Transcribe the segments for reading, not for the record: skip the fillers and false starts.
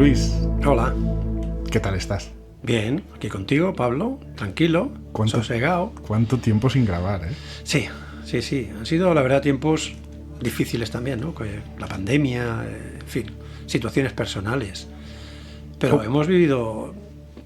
Luis, Hola. ¿qué tal estás? Bien, aquí contigo, Pablo, tranquilo, sosegado. ¿Cuánto tiempo sin grabar, eh? Sí. Han sido, la verdad, tiempos difíciles también, ¿no? La pandemia, en fin, situaciones personales. Pero hemos vivido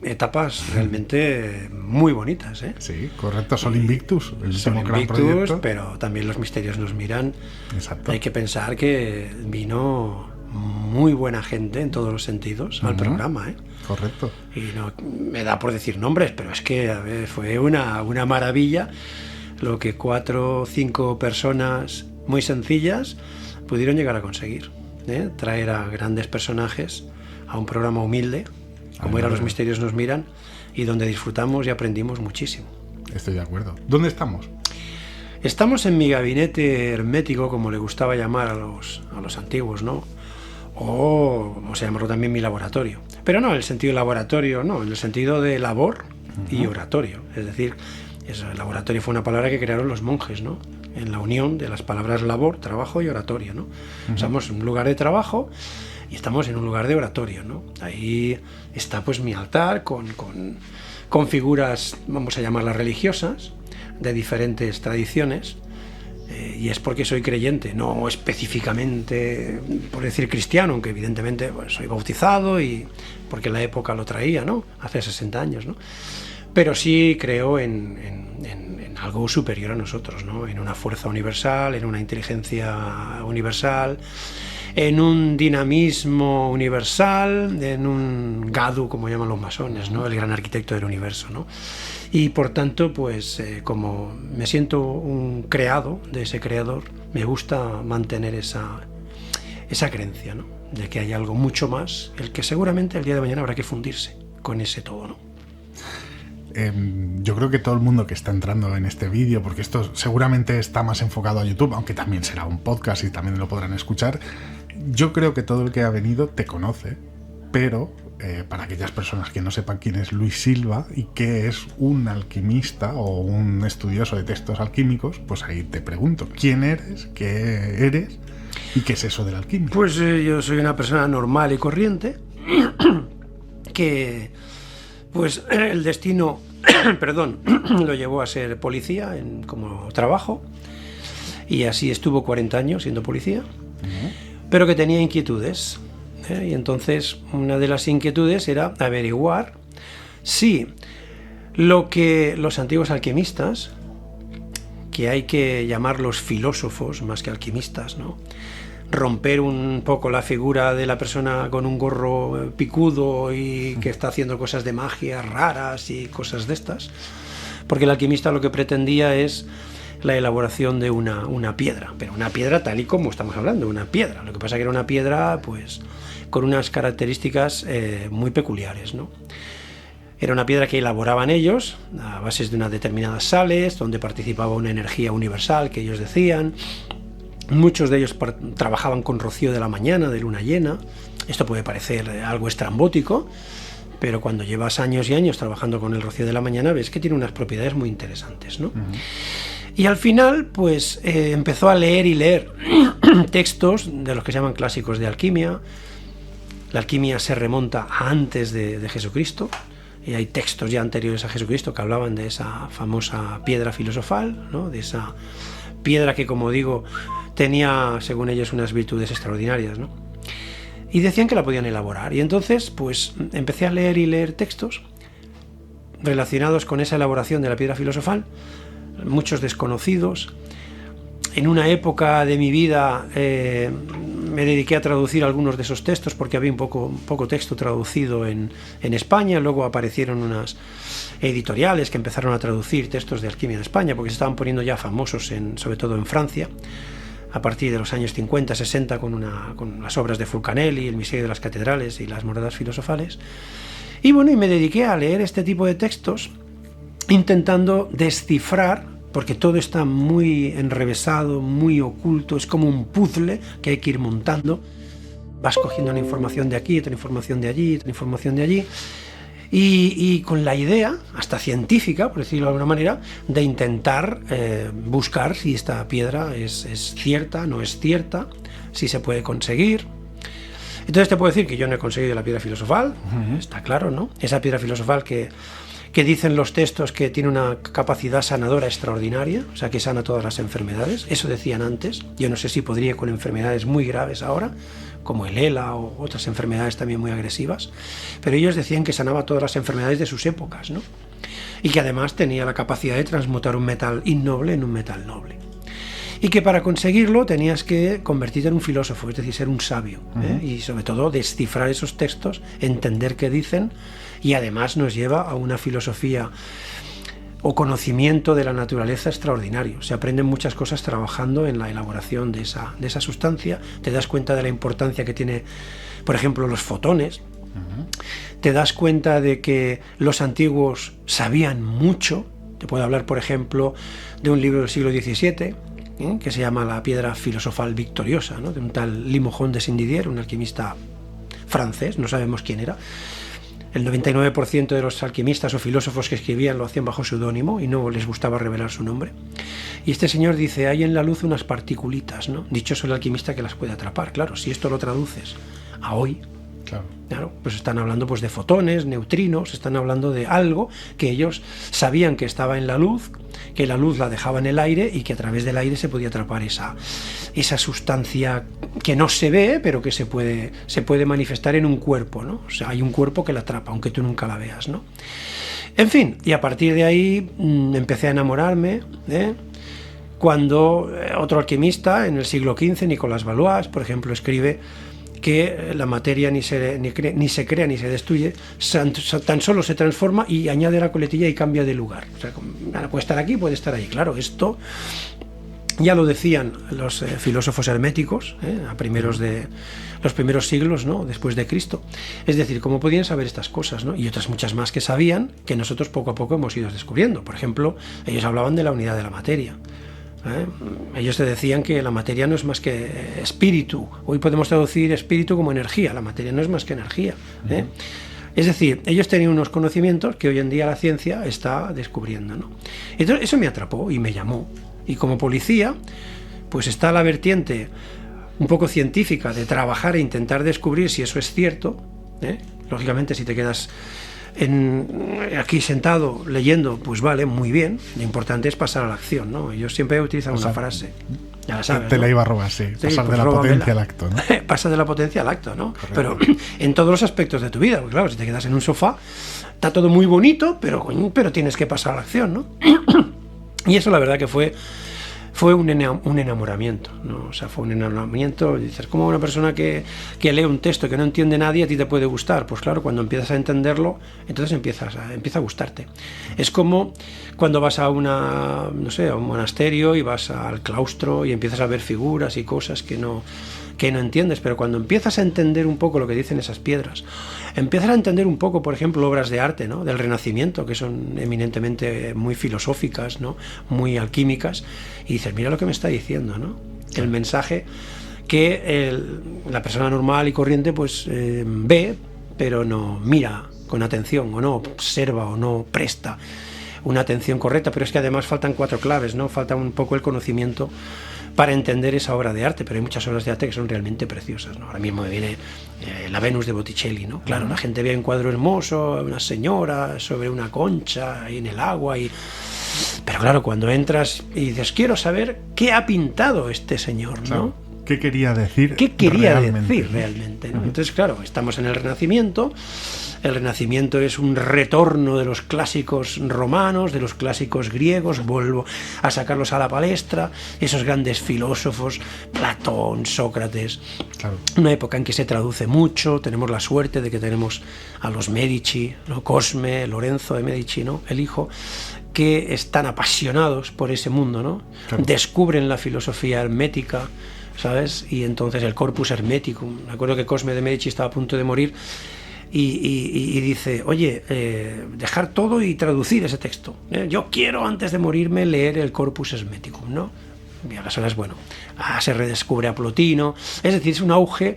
etapas realmente muy bonitas, ¿eh? Sí, correcto, Sol Invictus, el Son último gran Invictus, proyecto. pero también los misterios nos miran. Exacto. Hay que pensar que vino muy buena gente en todos los sentidos al programa, ¿eh? Correcto. Y no me da por decir nombres, pero es que a ver, fue una maravilla lo que 4 o 5 personas muy sencillas pudieron llegar a conseguir, ¿eh? Traer a grandes personajes a un programa humilde como era Los Misterios nos miran, y donde disfrutamos y aprendimos muchísimo. Estoy de acuerdo. ¿Dónde estamos? Estamos en mi gabinete hermético, como le gustaba llamar a los antiguos, ¿no? O vamos a llamarlo también mi laboratorio. Pero no en el sentido de laboratorio, no, en el sentido de labor y oratorio. Es decir, el laboratorio fue una palabra que crearon los monjes, ¿no? En la unión de las palabras labor, trabajo y oratorio, ¿no? Estamos en un lugar de trabajo y estamos en un lugar de oratorio, ¿no? Ahí está pues mi altar con figuras, vamos a llamarlas religiosas, de diferentes tradiciones. Y es porque soy creyente, no específicamente por decir cristiano, aunque evidentemente pues, soy bautizado y porque la época lo traía, ¿no? Hace 60 años, ¿no? Pero sí creo en algo superior a nosotros, ¿no? En una fuerza universal, en una inteligencia universal, en un dinamismo universal, en un Gadu, como llaman los masones, ¿no? El gran arquitecto del universo, ¿no? Y por tanto, pues como me siento un creado de ese creador, me gusta mantener esa creencia, ¿no? De que hay algo mucho más, el que seguramente el día de mañana habrá que fundirse con ese todo, ¿no? Yo creo que todo el mundo que está entrando en este vídeo, porque esto seguramente está más enfocado a YouTube, aunque también será un podcast y también lo podrán escuchar, yo creo que todo el que ha venido te conoce, pero para aquellas personas que no sepan quién es Luis Silva y qué es un alquimista o un estudioso de textos alquímicos, pues ahí te pregunto, ¿quién eres? ¿Qué eres? ¿Y qué es eso de la alquimia? Pues yo soy una persona normal y corriente que pues el destino lo llevó a ser policía como trabajo, y así estuvo 40 años siendo policía, pero que tenía inquietudes. Y entonces una de las inquietudes era averiguar si lo que los antiguos alquimistas, que hay que llamarlos filósofos más que alquimistas, ¿no? Romper un poco la figura de la persona con un gorro picudo y que está haciendo cosas de magia raras y cosas de estas, porque el alquimista lo que pretendía es la elaboración de una piedra, pero una piedra tal y como estamos hablando, una piedra. Lo que pasa que era una piedra pues con unas características muy peculiares, ¿no? Era una piedra que elaboraban ellos a bases de unas determinadas sales, donde participaba una energía universal que ellos decían. Muchos de ellos trabajaban con rocío de la mañana, de luna llena. Esto puede parecer algo estrambótico, pero cuando llevas años y años trabajando con el rocío de la mañana ves que tiene unas propiedades muy interesantes, ¿no? Y al final, pues empezó a leer textos de los que se llaman clásicos de alquimia. La alquimia se remonta a antes de Jesucristo, y hay textos ya anteriores a Jesucristo que hablaban de esa famosa piedra filosofal, ¿no? De esa piedra que, como digo, tenía, según ellos, unas virtudes extraordinarias, ¿no? Y decían que la podían elaborar. Y entonces, pues, empecé a leer textos relacionados con esa elaboración de la piedra filosofal, muchos desconocidos. En una época de mi vida me dediqué a traducir algunos de esos textos porque había un poco texto traducido en España. Luego aparecieron unas editoriales que empezaron a traducir textos de alquimia en España porque se estaban poniendo ya famosos, sobre todo en Francia, a partir de los años 50, 60, con las obras de Fulcanelli, el misterio de las catedrales y las moradas filosofales. Y bueno, y me dediqué a leer este tipo de textos intentando descifrar, porque todo está muy enrevesado, muy oculto, es como un puzzle que hay que ir montando. Vas cogiendo una información de aquí, otra información de allí, otra información de allí, y con la idea, hasta científica, por decirlo de alguna manera, de intentar buscar si esta piedra es cierta, no es cierta, si se puede conseguir. Entonces te puedo decir que yo no he conseguido la piedra filosofal, está claro, ¿no? Esa piedra filosofal que dicen los textos que tiene una capacidad sanadora extraordinaria, o sea, que sana todas las enfermedades. Eso decían antes. Yo no sé si podría con enfermedades muy graves ahora, como el ELA o otras enfermedades también muy agresivas, pero ellos decían que sanaba todas las enfermedades de sus épocas, ¿no? Y que además tenía la capacidad de transmutar un metal innoble en un metal noble. Y que para conseguirlo tenías que convertirte en un filósofo, es decir, ser un sabio, y sobre todo descifrar esos textos, entender qué dicen, y además nos lleva a una filosofía o conocimiento de la naturaleza extraordinario. Se aprenden muchas cosas trabajando en la elaboración de esa sustancia. Te das cuenta de la importancia que tiene, por ejemplo, los fotones. Te das cuenta de que los antiguos sabían mucho. Te puedo hablar, por ejemplo, de un libro del siglo XVII, que se llama La piedra filosofal victoriosa, ¿no? De un tal Limojón de Saint-Didier, un alquimista francés, no sabemos quién era. El 99% de los alquimistas o filósofos que escribían lo hacían bajo seudónimo y no les gustaba revelar su nombre. Y este señor dice, hay en la luz unas particulitas, ¿no? Dichoso el alquimista que las puede atrapar. Claro, si esto lo traduces a hoy, claro, pues están hablando pues de fotones, neutrinos, están hablando de algo que ellos sabían que estaba en la luz, que la luz la dejaba en el aire y que a través del aire se podía atrapar esa sustancia que no se ve, pero que se puede manifestar en un cuerpo, ¿no? O sea, hay un cuerpo que la atrapa, aunque tú nunca la veas, ¿no? En fin, y a partir de ahí empecé a enamorarme, cuando otro alquimista en el siglo XV, Nicolas Valois, por ejemplo, escribe que la materia ni se crea ni se destruye, tan solo se transforma y añade la coletilla y cambia de lugar. O sea, puede estar aquí, puede estar ahí. Claro, esto ya lo decían los filósofos herméticos, a los primeros siglos, ¿no? Después de Cristo. Es decir, ¿cómo podían saber estas cosas, ¿no? Y otras muchas más que sabían, que nosotros poco a poco hemos ido descubriendo. Por ejemplo, ellos hablaban de la unidad de la materia. Ellos te decían que la materia no es más que espíritu. Hoy podemos traducir espíritu como energía. La materia no es más que energía. Es decir, ellos tenían unos conocimientos que hoy en día la ciencia está descubriendo, ¿no? Entonces eso me atrapó y me llamó. Y como policía, pues está la vertiente un poco científica de trabajar e intentar descubrir si eso es cierto. Lógicamente, si te quedas aquí sentado leyendo, pues vale, muy bien. Lo importante es pasar a la acción, ¿no? Yo siempre he utilizado una frase, ya la sabes, te ¿no? la iba a robar, sí. Pasar pues de la potencia al acto, ¿no? Pasa de la potencia al acto, ¿no? Correcto. Pero en todos los aspectos de tu vida, porque claro, si te quedas en un sofá, está todo muy bonito, pero tienes que pasar a la acción, ¿no? Y eso la verdad que fue un enamoramiento, ¿no? O sea, fue un enamoramiento. Dices, como una persona que lee un texto que no entiende nadie, a ti te puede gustar. Pues claro, cuando empiezas a entenderlo, entonces empieza a gustarte. Es como cuando vas a un monasterio y vas al claustro y empiezas a ver figuras y cosas que no entiendes, pero cuando empiezas a entender un poco lo que dicen esas piedras, empiezas a entender un poco, por ejemplo, obras de arte, ¿no? Del Renacimiento, que son eminentemente muy filosóficas, ¿no? Muy alquímicas, y dices, mira lo que me está diciendo, ¿no? El mensaje que la persona normal y corriente pues ve, pero no mira con atención, o no observa, o no presta una atención correcta. Pero es que además faltan 4 claves, ¿no? Falta un poco el conocimiento para entender esa obra de arte, pero hay muchas obras de arte que son realmente preciosas, ¿no? Ahora mismo me viene la Venus de Botticelli, ¿no? Claro, la gente ve un cuadro hermoso, una señora sobre una concha ahí en el agua, pero claro, cuando entras y dices, quiero saber qué ha pintado este señor, ¿no? Claro. ¿Qué quería decir? ¿Qué quería decir realmente, ¿no? Entonces, claro, estamos en el Renacimiento. El Renacimiento es un retorno de los clásicos romanos, de los clásicos griegos. Vuelvo a sacarlos a la palestra. Esos grandes filósofos, Platón, Sócrates. Claro. Una época en que se traduce mucho. Tenemos la suerte de que tenemos a los Medici, ¿no? Cosme, Lorenzo de Medici, ¿no? El hijo, que están apasionados por ese mundo, ¿no? Claro. Descubren la filosofía hermética, ¿sabes? Y entonces el corpus hermeticum. Me acuerdo que Cosme de Medici estaba a punto de morir y dice, oye, dejar todo y traducir ese texto. Yo quiero antes de morirme leer el corpus hermeticum, ¿no? Y a las horas, bueno, se redescubre a Plotino. Es decir, es un auge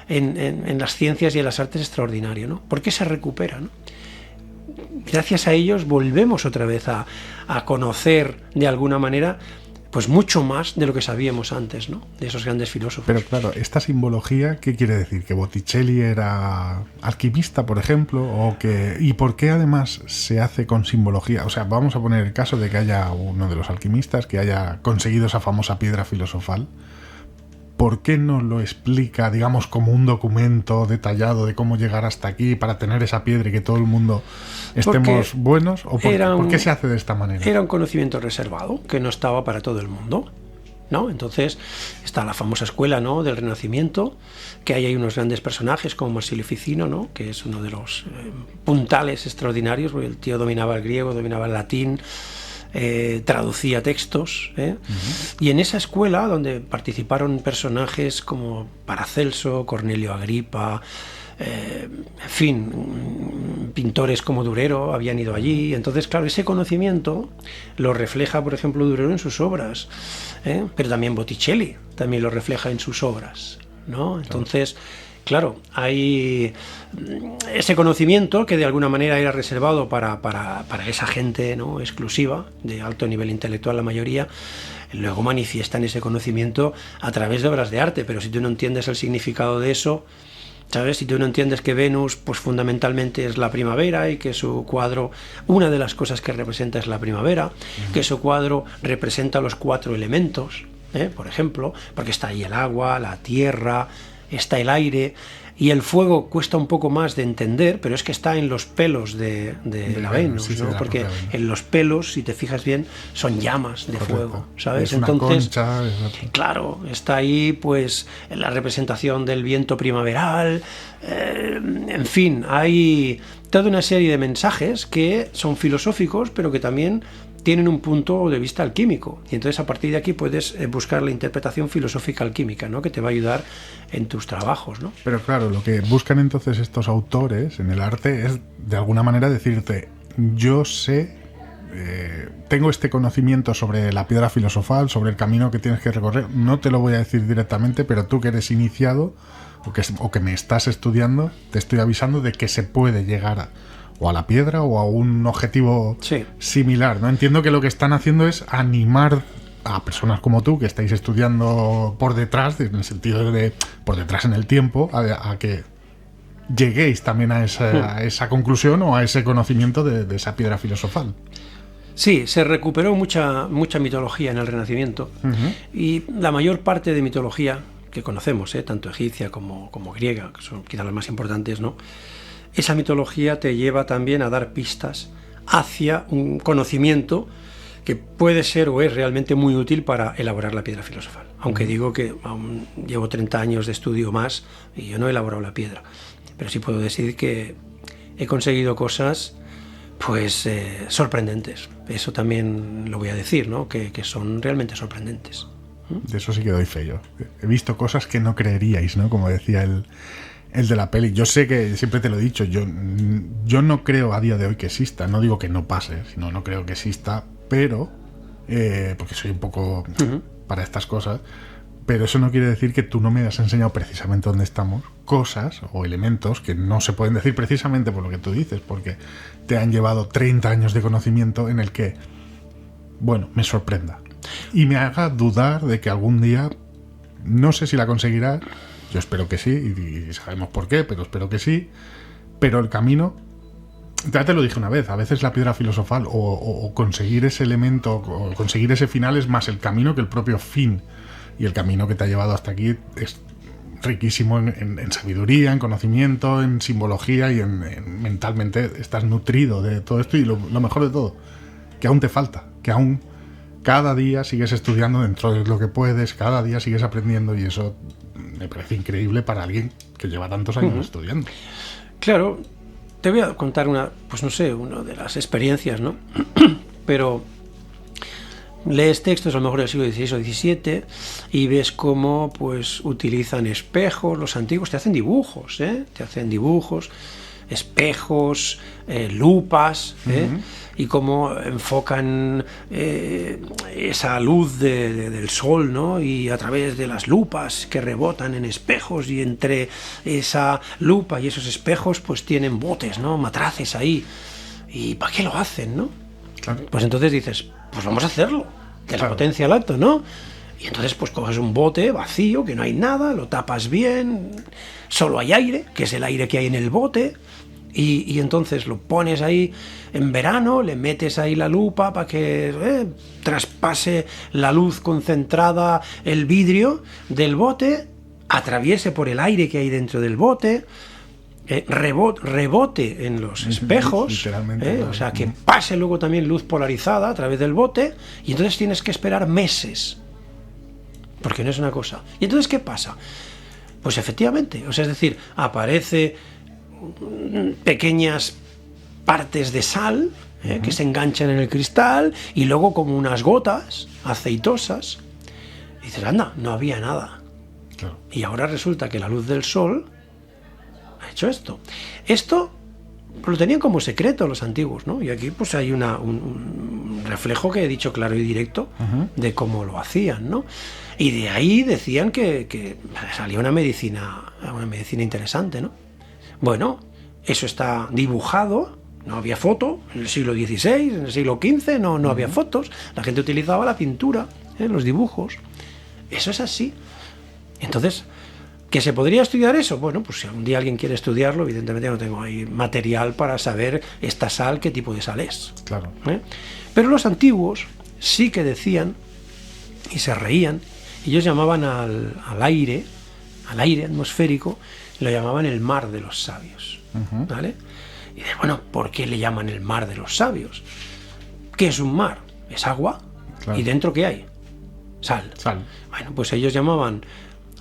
en las ciencias y en las artes extraordinario, ¿no? ¿Por qué se recupera, no? Gracias a ellos volvemos otra vez a conocer de alguna manera pues mucho más de lo que sabíamos antes, ¿no? De esos grandes filósofos. Pero claro, esta simbología, ¿qué quiere decir? ¿Que Botticelli era alquimista, por ejemplo? ¿Y por qué además se hace con simbología? O sea, vamos a poner el caso de que haya uno de los alquimistas que haya conseguido esa famosa piedra filosofal. ¿Por qué no lo explica, digamos, como un documento detallado de cómo llegar hasta aquí para tener esa piedra y que todo el mundo estemos buenos? ¿O por qué se hace de esta manera? Era un conocimiento reservado que no estaba para todo el mundo, ¿no? Entonces está la famosa escuela, ¿no?, del Renacimiento, que ahí hay unos grandes personajes como Marsilio Ficino, ¿no?, que es uno de los puntales extraordinarios, porque el tío dominaba el griego, dominaba el latín, traducía textos, y en esa escuela donde participaron personajes como Paracelso, Cornelio Agripa, en fin, pintores como Durero habían ido allí. Entonces, claro, ese conocimiento lo refleja, por ejemplo, Durero en sus obras, pero también Botticelli también lo refleja en sus obras, ¿no? Entonces, claro, hay ese conocimiento que de alguna manera era reservado para esa gente, ¿no?, exclusiva, de alto nivel intelectual la mayoría, luego manifiestan ese conocimiento a través de obras de arte, pero si tú no entiendes el significado de eso, ¿sabes? Si tú no entiendes que Venus, pues fundamentalmente es la primavera y que su cuadro, una de las cosas que representa es la primavera, que su cuadro representa los 4 elementos, por ejemplo, porque está ahí el agua, la tierra, está el aire, y el fuego cuesta un poco más de entender, pero es que está en los pelos de la Venus, sí, ¿no? Porque en los pelos, si te fijas bien, son llamas de fuego, ¿sabes? Es una entonces, concha, claro, está ahí pues la representación del viento primaveral, en fin, hay toda una serie de mensajes que son filosóficos, pero que también tienen un punto de vista alquímico, y entonces a partir de aquí puedes buscar la interpretación filosófica alquímica, ¿no?, que te va a ayudar en tus trabajos, ¿no? Pero claro, lo que buscan entonces estos autores en el arte es de alguna manera decirte, yo sé, tengo este conocimiento sobre la piedra filosofal, sobre el camino que tienes que recorrer, no te lo voy a decir directamente, pero tú que eres iniciado o que me estás estudiando, te estoy avisando de que se puede llegar o a la piedra o a un objetivo similar, ¿no? Entiendo que lo que están haciendo es animar a personas como tú que estáis estudiando por detrás, en el sentido de por detrás en el tiempo, a que lleguéis también a esa conclusión o a ese conocimiento de esa piedra filosofal. Sí, se recuperó mucha mitología en el Renacimiento, y la mayor parte de mitología que conocemos, tanto egipcia como griega, que son quizás las más importantes, ¿no?, esa mitología te lleva también a dar pistas hacia un conocimiento que puede ser o es realmente muy útil para elaborar la piedra filosofal. Aunque digo que aún llevo 30 años de estudio más y yo no he elaborado la piedra. Pero sí puedo decir que he conseguido cosas pues sorprendentes. Eso también lo voy a decir, ¿no?, que son realmente sorprendentes. De eso sí que doy fe yo. He visto cosas que no creeríais, ¿no?, como decía el de la peli. Yo sé que siempre te lo he dicho, yo no creo a día de hoy que exista, no digo que no pase, sino no creo que exista, pero porque soy un poco para estas cosas, pero eso no quiere decir que tú no me hayas enseñado precisamente dónde estamos, cosas o elementos que no se pueden decir precisamente por lo que tú dices, porque te han llevado 30 años de conocimiento en el que, bueno, me sorprenda y me haga dudar de que algún día, no sé si la conseguirás. Yo espero que sí, y sabemos por qué, pero espero que sí. Pero el camino, ya te lo dije una vez, a veces la piedra filosofal o conseguir ese elemento, o conseguir ese final es más el camino que el propio fin. Y el camino que te ha llevado hasta aquí es riquísimo en sabiduría, en conocimiento, en simbología y mentalmente estás nutrido de todo esto. Y lo mejor de todo, que aún te falta, que aún cada día sigues estudiando dentro de lo que puedes, cada día sigues aprendiendo, y eso me parece increíble para alguien que lleva tantos años estudiando. Claro, te voy a contar una de las experiencias, ¿no? Pero lees textos a lo mejor del siglo XVI o XVII y ves cómo pues utilizan espejos, los antiguos te hacen dibujos, espejos, lupas, y cómo enfocan esa luz del sol, ¿no?, y a través de las lupas que rebotan en espejos, y entre esa lupa y esos espejos pues tienen botes, ¿no?, matraces ahí. ¿Y para qué lo hacen, no? Claro. Pues entonces dices, pues vamos a hacerlo. de la potencia al alto, ¿no? Y entonces pues coges un bote vacío, que no hay nada, lo tapas bien, solo hay aire, que es el aire que hay en el bote, y entonces lo pones ahí en verano, le metes ahí la lupa para que traspase la luz concentrada, el vidrio del bote, atraviese por el aire que hay dentro del bote, rebote en los espejos, o sea, que pase luego también luz polarizada a través del bote, y entonces tienes que esperar meses, porque no es una cosa. ¿Y entonces qué pasa? Pues efectivamente, o sea, es decir, aparece pequeñas partes de sal que se enganchan en el cristal, y luego como unas gotas aceitosas, y dices, anda, no había nada. Claro. Y ahora resulta que la luz del sol ha hecho esto. Esto lo tenían como secreto los antiguos, ¿no? Y aquí pues hay un reflejo que he dicho claro y directo de cómo lo hacían, ¿no? Y de ahí decían que salía una medicina interesante, ¿no? Bueno, eso está dibujado, no había foto, en el siglo XVI, en el siglo XV no había fotos, la gente utilizaba la pintura, los dibujos. Eso es así. Entonces, ¿que se podría estudiar eso? Bueno, pues si algún día alguien quiere estudiarlo, evidentemente no tengo ahí material para saber esta sal, qué tipo de sal es. Claro. Pero los antiguos sí que decían, y se reían, ellos llamaban al aire atmosférico, lo llamaban el mar de los sabios. ¿Vale? Y dices, bueno, ¿por qué le llaman el mar de los sabios? ¿Qué es un mar? Es agua. Claro. ¿Y dentro qué hay? Sal. Bueno, pues ellos llamaban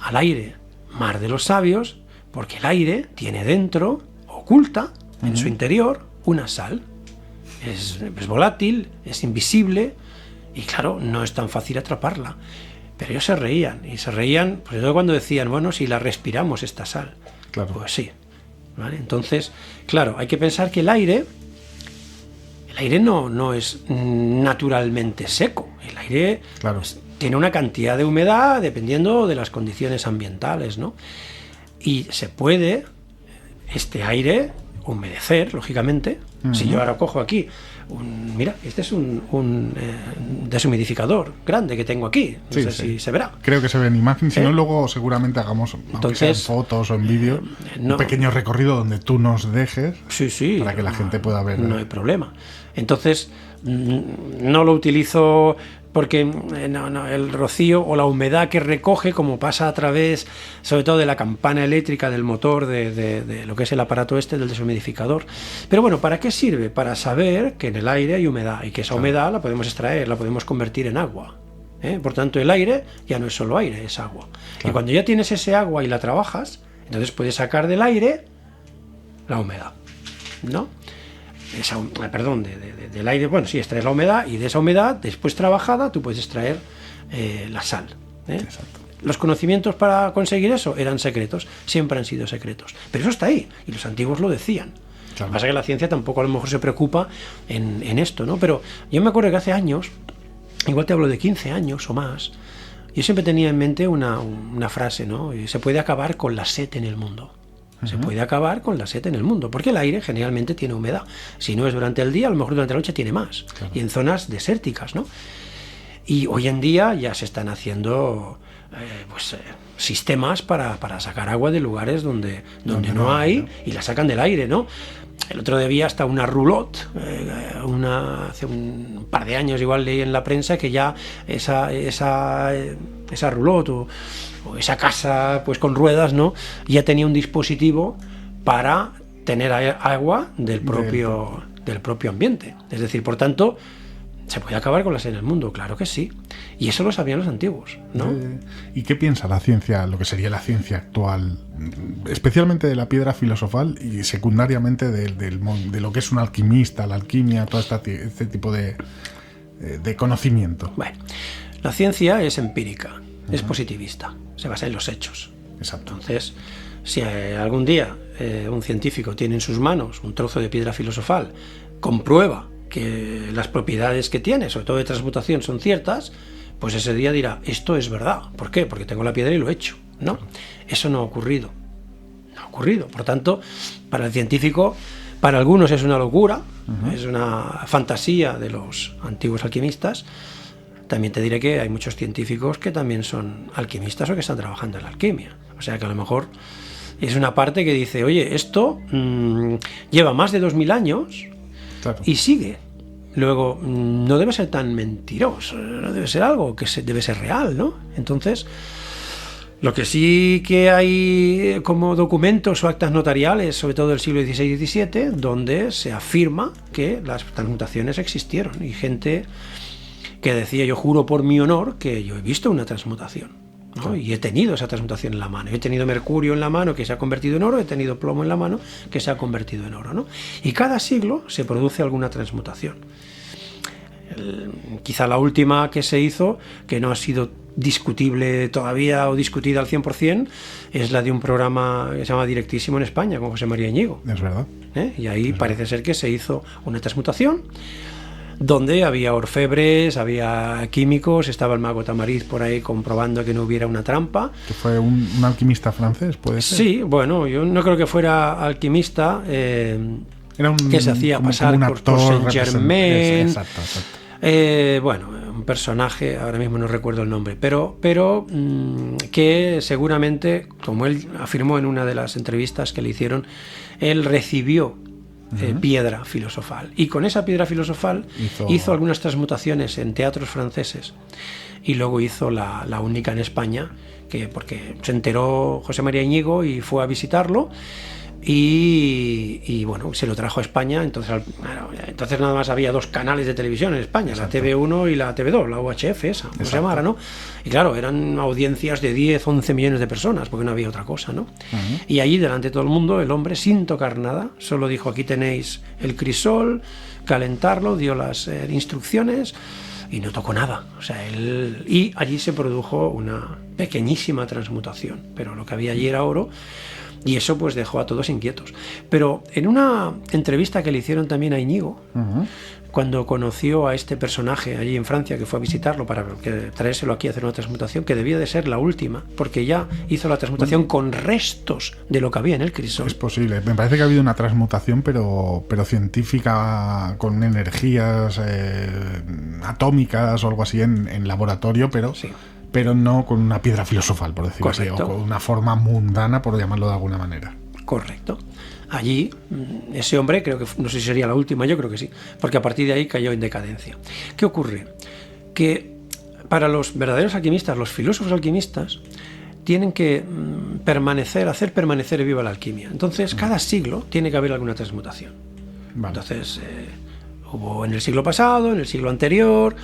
al aire mar de los sabios porque el aire tiene dentro, oculta en su interior, una sal. Es volátil, es invisible y claro, no es tan fácil atraparla. Pero ellos se reían, pues todo cuando decían, bueno, si la respiramos esta sal. Claro. Pues sí. ¿Vale? Entonces, claro, hay que pensar que el aire no es naturalmente seco. El aire tiene una cantidad de humedad dependiendo de las condiciones ambientales, ¿no? Y se puede este aire humedecer, lógicamente. Si yo ahora cojo aquí mira, este es un deshumidificador grande que tengo aquí. No sé si se verá. Creo que se ve en imagen, si no luego seguramente hagamos, aunque sea en fotos o en vídeo, un pequeño recorrido donde tú nos dejes para que la gente pueda ver. No hay problema. Entonces, no lo utilizo porque el rocío o la humedad que recoge, como pasa a través, sobre todo de la campana eléctrica del motor de lo que es el aparato del deshumidificador. Pero bueno, ¿para qué sirve? Para saber que en el aire hay humedad y que esa humedad la podemos extraer, la podemos convertir en agua. Por tanto, el aire ya no es solo aire, es agua. Claro. Y cuando ya tienes ese agua y la trabajas, entonces puedes sacar del aire la humedad, ¿no? Del aire, bueno, sí, extraes la humedad y de esa humedad, después trabajada, tú puedes extraer la sal. Exacto. Los conocimientos para conseguir eso eran secretos, siempre han sido secretos. Pero eso está ahí, y los antiguos lo decían. Claro. Lo que pasa es que la ciencia tampoco a lo mejor se preocupa en esto, ¿no? Pero yo me acuerdo que hace años, igual te hablo de 15 años o más, yo siempre tenía en mente una frase, ¿no? Se puede acabar con la sed en el mundo. Se puede acabar con la sed en el mundo, porque el aire generalmente tiene humedad. Si no es durante el día, a lo mejor durante la noche tiene más. Claro. Y en zonas desérticas, ¿no? Y hoy en día ya se están haciendo sistemas para sacar agua de lugares donde no hay, y la sacan del aire, ¿no? El otro día hasta una roulotte, hace un par de años igual leí en la prensa que ya esa roulotte o esa casa pues con ruedas, ¿no? Ya tenía un dispositivo para tener agua del propio ambiente. Es decir, por tanto, ¿se puede acabar con la sed en el mundo? Claro que sí. Y eso lo sabían los antiguos, ¿no? ¿Y qué piensa la ciencia, lo que sería la ciencia actual, especialmente de la piedra filosofal y secundariamente de lo que es un alquimista, la alquimia, todo este tipo de conocimiento? Bueno, la ciencia es empírica, es positivista, se basa en los hechos. Exacto. Entonces, si algún día un científico tiene en sus manos un trozo de piedra filosofal, comprueba que las propiedades que tiene, sobre todo de transmutación, son ciertas, pues ese día dirá, esto es verdad. ¿Por qué? Porque tengo la piedra y lo he hecho, ¿no? Eso no ha ocurrido. No ha ocurrido. Por tanto, para el científico, para algunos es una locura, es una fantasía de los antiguos alquimistas, también te diré que hay muchos científicos que también son alquimistas o que están trabajando en la alquimia. O sea que a lo mejor es una parte que dice, oye, esto lleva más de 2000 años y sigue. Luego, no debe ser tan mentiroso, no debe ser algo que debe ser real, ¿no? Entonces, lo que sí que hay como documentos o actas notariales, sobre todo del siglo XVI y XVII, donde se afirma que las transmutaciones existieron. Y gente que decía, yo juro por mi honor que yo he visto una transmutación, ¿no? Y he tenido esa transmutación en la mano. He tenido mercurio en la mano que se ha convertido en oro, he tenido plomo en la mano que se ha convertido en oro, ¿no? Y cada siglo se produce alguna transmutación. Quizá la última que se hizo, que no ha sido discutible todavía o discutida al 100%, es la de un programa que se llama Directísimo en España, con José María Íñigo. Es verdad. Y ahí parece ser que se hizo una transmutación donde había orfebres, había químicos, estaba el mago Tamariz por ahí comprobando que no hubiera una trampa. ¿Que fue un alquimista francés, puede ser? Sí, bueno, yo no creo que fuera alquimista, Era que se hacía pasar por Saint-Germain. Exacto. Bueno, un personaje, ahora mismo no recuerdo el nombre, pero que seguramente, como él afirmó en una de las entrevistas que le hicieron, él recibió piedra filosofal, y con esa piedra filosofal hizo algunas transmutaciones en teatros franceses, y luego hizo la única en España, porque se enteró José María Íñigo y fue a visitarlo, y bueno, se lo trajo a España. Entonces nada más había 2 canales de televisión en España. Exacto. La TV1 y la TV2, la UHF esa, como se llamara, ¿no? Y claro, eran audiencias de 10, 11 millones de personas, porque no había otra cosa, ¿no? Y allí, delante de todo el mundo, el hombre, sin tocar nada, solo dijo, aquí tenéis el crisol, calentarlo, dio las instrucciones y no tocó nada. O sea, y allí se produjo una pequeñísima transmutación, pero lo que había allí era oro. Y eso pues dejó a todos inquietos. Pero en una entrevista que le hicieron también a Íñigo, cuando conoció a este personaje allí en Francia, que fue a visitarlo para traérselo aquí a hacer una transmutación, que debía de ser la última, porque ya hizo la transmutación con restos de lo que había en el crisol. Es posible. Me parece que ha habido una transmutación, pero científica, con energías atómicas o algo así en laboratorio, pero... Sí. Pero no con una piedra filosofal, por decirlo así, o con una forma mundana, por llamarlo de alguna manera. Correcto. Allí, ese hombre, creo que, no sé si sería la última, yo creo que sí, porque a partir de ahí cayó en decadencia. ¿Qué ocurre? Que para los verdaderos alquimistas, los filósofos alquimistas, tienen que hacer permanecer viva la alquimia. Entonces, cada siglo tiene que haber alguna transmutación. Vale. Entonces, hubo en el siglo pasado, en el siglo anterior...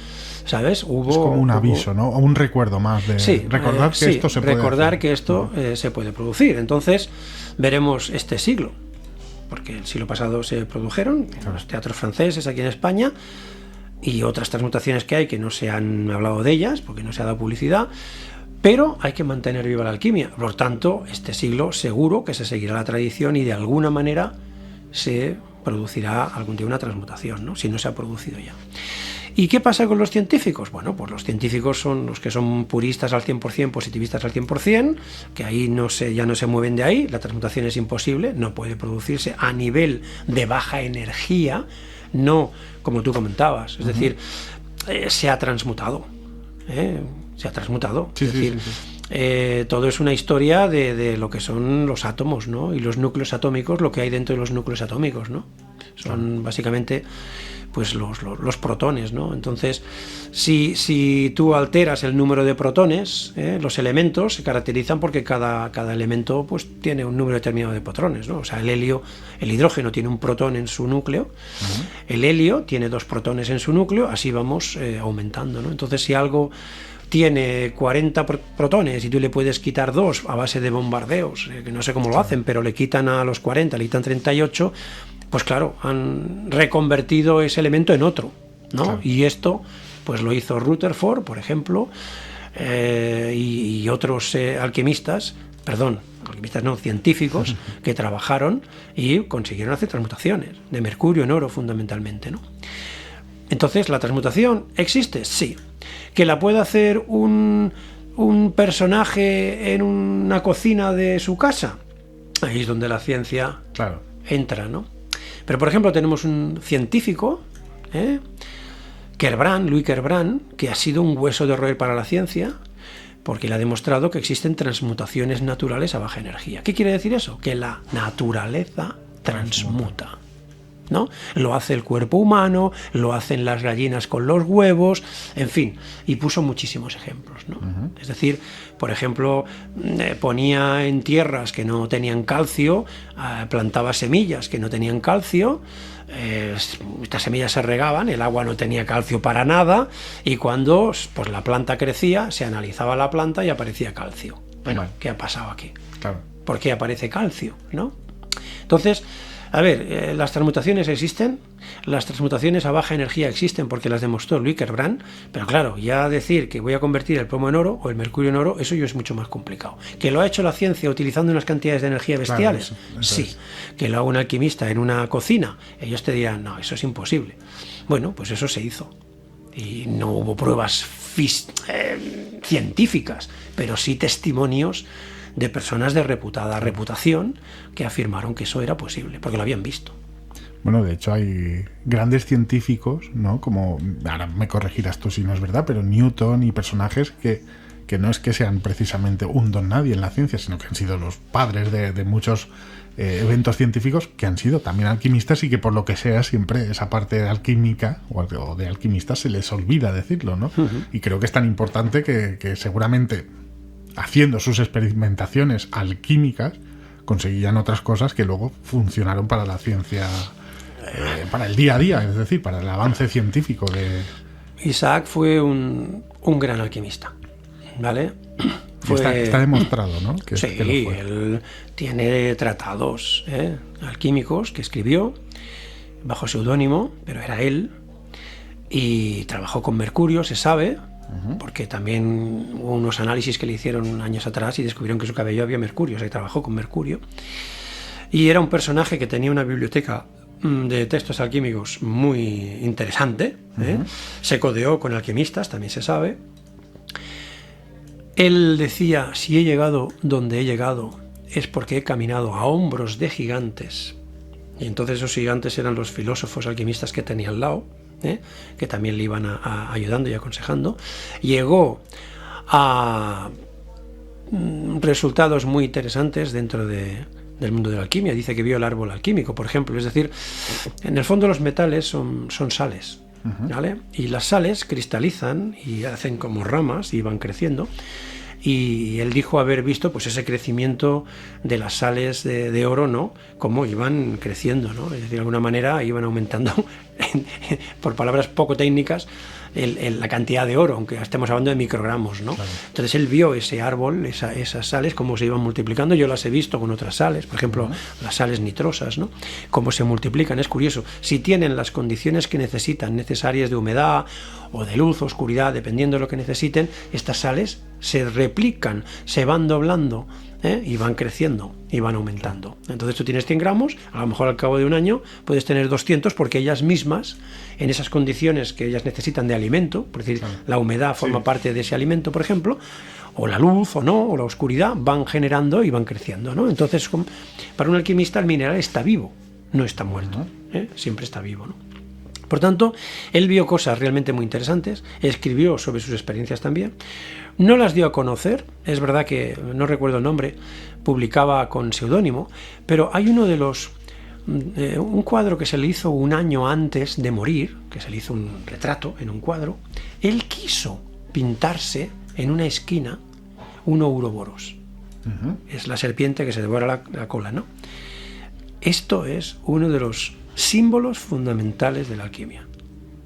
¿Sabes? Es como un aviso, ¿no? O un recuerdo más de recordar que esto se puede recordar que esto se puede producir. Entonces, veremos este siglo, porque el siglo pasado se produjeron en los teatros franceses aquí en España, y otras transmutaciones que hay que no se han hablado de ellas, porque no se ha dado publicidad, pero hay que mantener viva la alquimia. Por tanto, este siglo seguro que se seguirá la tradición y de alguna manera se producirá algún día una transmutación, ¿no? Si no se ha producido ya. ¿Y qué pasa con los científicos? Bueno, pues los científicos son los que son puristas al 100%, positivistas al 100%, que ahí ya no se mueven de ahí, la transmutación es imposible, no puede producirse a nivel de baja energía, no como tú comentabas, es decir, se ha transmutado, se ha transmutado, sí, es decir... Sí. Todo es una historia de lo que son los átomos, ¿no? Y los núcleos atómicos, lo que hay dentro de los núcleos atómicos, ¿no? Son básicamente pues los protones, ¿no? Entonces, si tú alteras el número de protones, los elementos se caracterizan porque cada elemento pues tiene un número determinado de protones, ¿no? O sea, el hidrógeno tiene un protón en su núcleo, el helio tiene 2 protones en su núcleo, así vamos aumentando, ¿no? Entonces, si algo tiene 40 protones y tú le puedes quitar 2 a base de bombardeos, que no sé cómo lo hacen, pero le quitan a los 40, le quitan 38, pues claro, han reconvertido ese elemento en otro, ¿no? Claro. Y esto pues lo hizo Rutherford, por ejemplo, y otros alquimistas no, científicos, que trabajaron y consiguieron hacer transmutaciones de mercurio en oro fundamentalmente, ¿no? Entonces, ¿la transmutación existe? Sí. ¿Que la puede hacer un personaje en una cocina de su casa? Ahí es donde la ciencia entra, ¿no? Pero, por ejemplo, tenemos un científico que Louis Kerbrand, que ha sido un hueso de roer para la ciencia, porque le ha demostrado que existen transmutaciones naturales a baja energía. ¿Qué quiere decir eso? Que la naturaleza transmuta, ¿no? Lo hace el cuerpo humano, lo hacen las gallinas con los huevos, en fin, y puso muchísimos ejemplos, ¿no? Es decir, por ejemplo, ponía en tierras que no tenían calcio, plantaba semillas que no tenían calcio, estas semillas se regaban, el agua no tenía calcio para nada, y cuando pues la planta crecía, se analizaba la planta y aparecía calcio. Bueno, ¿qué ha pasado aquí? Claro. ¿Por qué aparece calcio, no? Entonces, a ver, las transmutaciones existen, las transmutaciones a baja energía existen porque las demostró Louis Kerbrand, pero claro, ya decir que voy a convertir el plomo en oro o el mercurio en oro, eso ya es mucho más complicado. ¿Que lo ha hecho la ciencia utilizando unas cantidades de energía bestiales? Claro, eso sí. Es. ¿Que lo haga un alquimista en una cocina? Ellos te dirán, no, eso es imposible. Bueno, pues eso se hizo. Y no hubo pruebas científicas, pero sí testimonios de personas de reputada reputación que afirmaron que eso era posible, porque lo habían visto. Bueno, de hecho hay grandes científicos, ¿no? Como, ahora me corregirás tú si no es verdad, pero Newton y personajes que no es que sean precisamente un don nadie en la ciencia, sino que han sido los padres de muchos eventos científicos, que han sido también alquimistas y que por lo que sea siempre esa parte de alquímica o de alquimistas se les olvida decirlo, ¿no? Y creo que es tan importante que seguramente haciendo sus experimentaciones alquímicas conseguían otras cosas que luego funcionaron para la ciencia, para el día a día, es decir, para el avance científico de... Isaac fue un gran alquimista, ¿vale? Está demostrado, ¿no? Sí, él tiene tratados alquímicos que escribió bajo seudónimo, pero era él, y trabajó con mercurio, se sabe, porque también hubo unos análisis que le hicieron años atrás y descubrieron que en su cabello había mercurio, o sea, trabajó con mercurio. Y era un personaje que tenía una biblioteca de textos alquímicos muy interesante, se codeó con alquimistas, también se sabe. Él decía, si he llegado donde he llegado es porque he caminado a hombros de gigantes. Y entonces esos gigantes eran los filósofos alquimistas que tenía al lado, que también le iban ayudando y aconsejando. Llegó a resultados muy interesantes dentro del mundo de la alquimia. Dice que vio el árbol alquímico, por ejemplo. Es decir, en el fondo los metales son sales, ¿vale? Y las sales cristalizan y hacen como ramas y van creciendo. Y él dijo haber visto pues ese crecimiento de las sales de oro, ¿no? Cómo iban creciendo, ¿no? Es decir, de alguna manera iban aumentando, por palabras poco técnicas, la cantidad de oro, aunque estemos hablando de microgramos, ¿no? Claro. Entonces él vio ese árbol, esas sales, cómo se iban multiplicando. Yo las he visto con otras sales, por ejemplo, las sales nitrosas, ¿no? Cómo se multiplican. Es curioso. Si tienen las condiciones que necesitan, necesarias de humedad o de luz, oscuridad, dependiendo de lo que necesiten, estas sales se replican, se van doblando, y van creciendo y van aumentando. Entonces tú tienes 100 gramos, a lo mejor al cabo de un año puedes tener 200 porque ellas mismas, en esas condiciones que ellas necesitan de alimento, por decir, la humedad forma parte de ese alimento, por ejemplo, o la luz o no, o la oscuridad, van generando y van creciendo, ¿no? Entonces, para un alquimista el mineral está vivo, no está muerto, siempre está vivo, ¿no? Por tanto, él vio cosas realmente muy interesantes, escribió sobre sus experiencias también, no las dio a conocer, es verdad que no recuerdo el nombre, publicaba con seudónimo, pero hay uno de los, un cuadro que se le hizo un año antes de morir, que se le hizo un retrato en un cuadro, él quiso pintarse en una esquina un ouroboros, es la serpiente que se devora la cola, ¿no? Esto es uno de los símbolos fundamentales de la alquimia,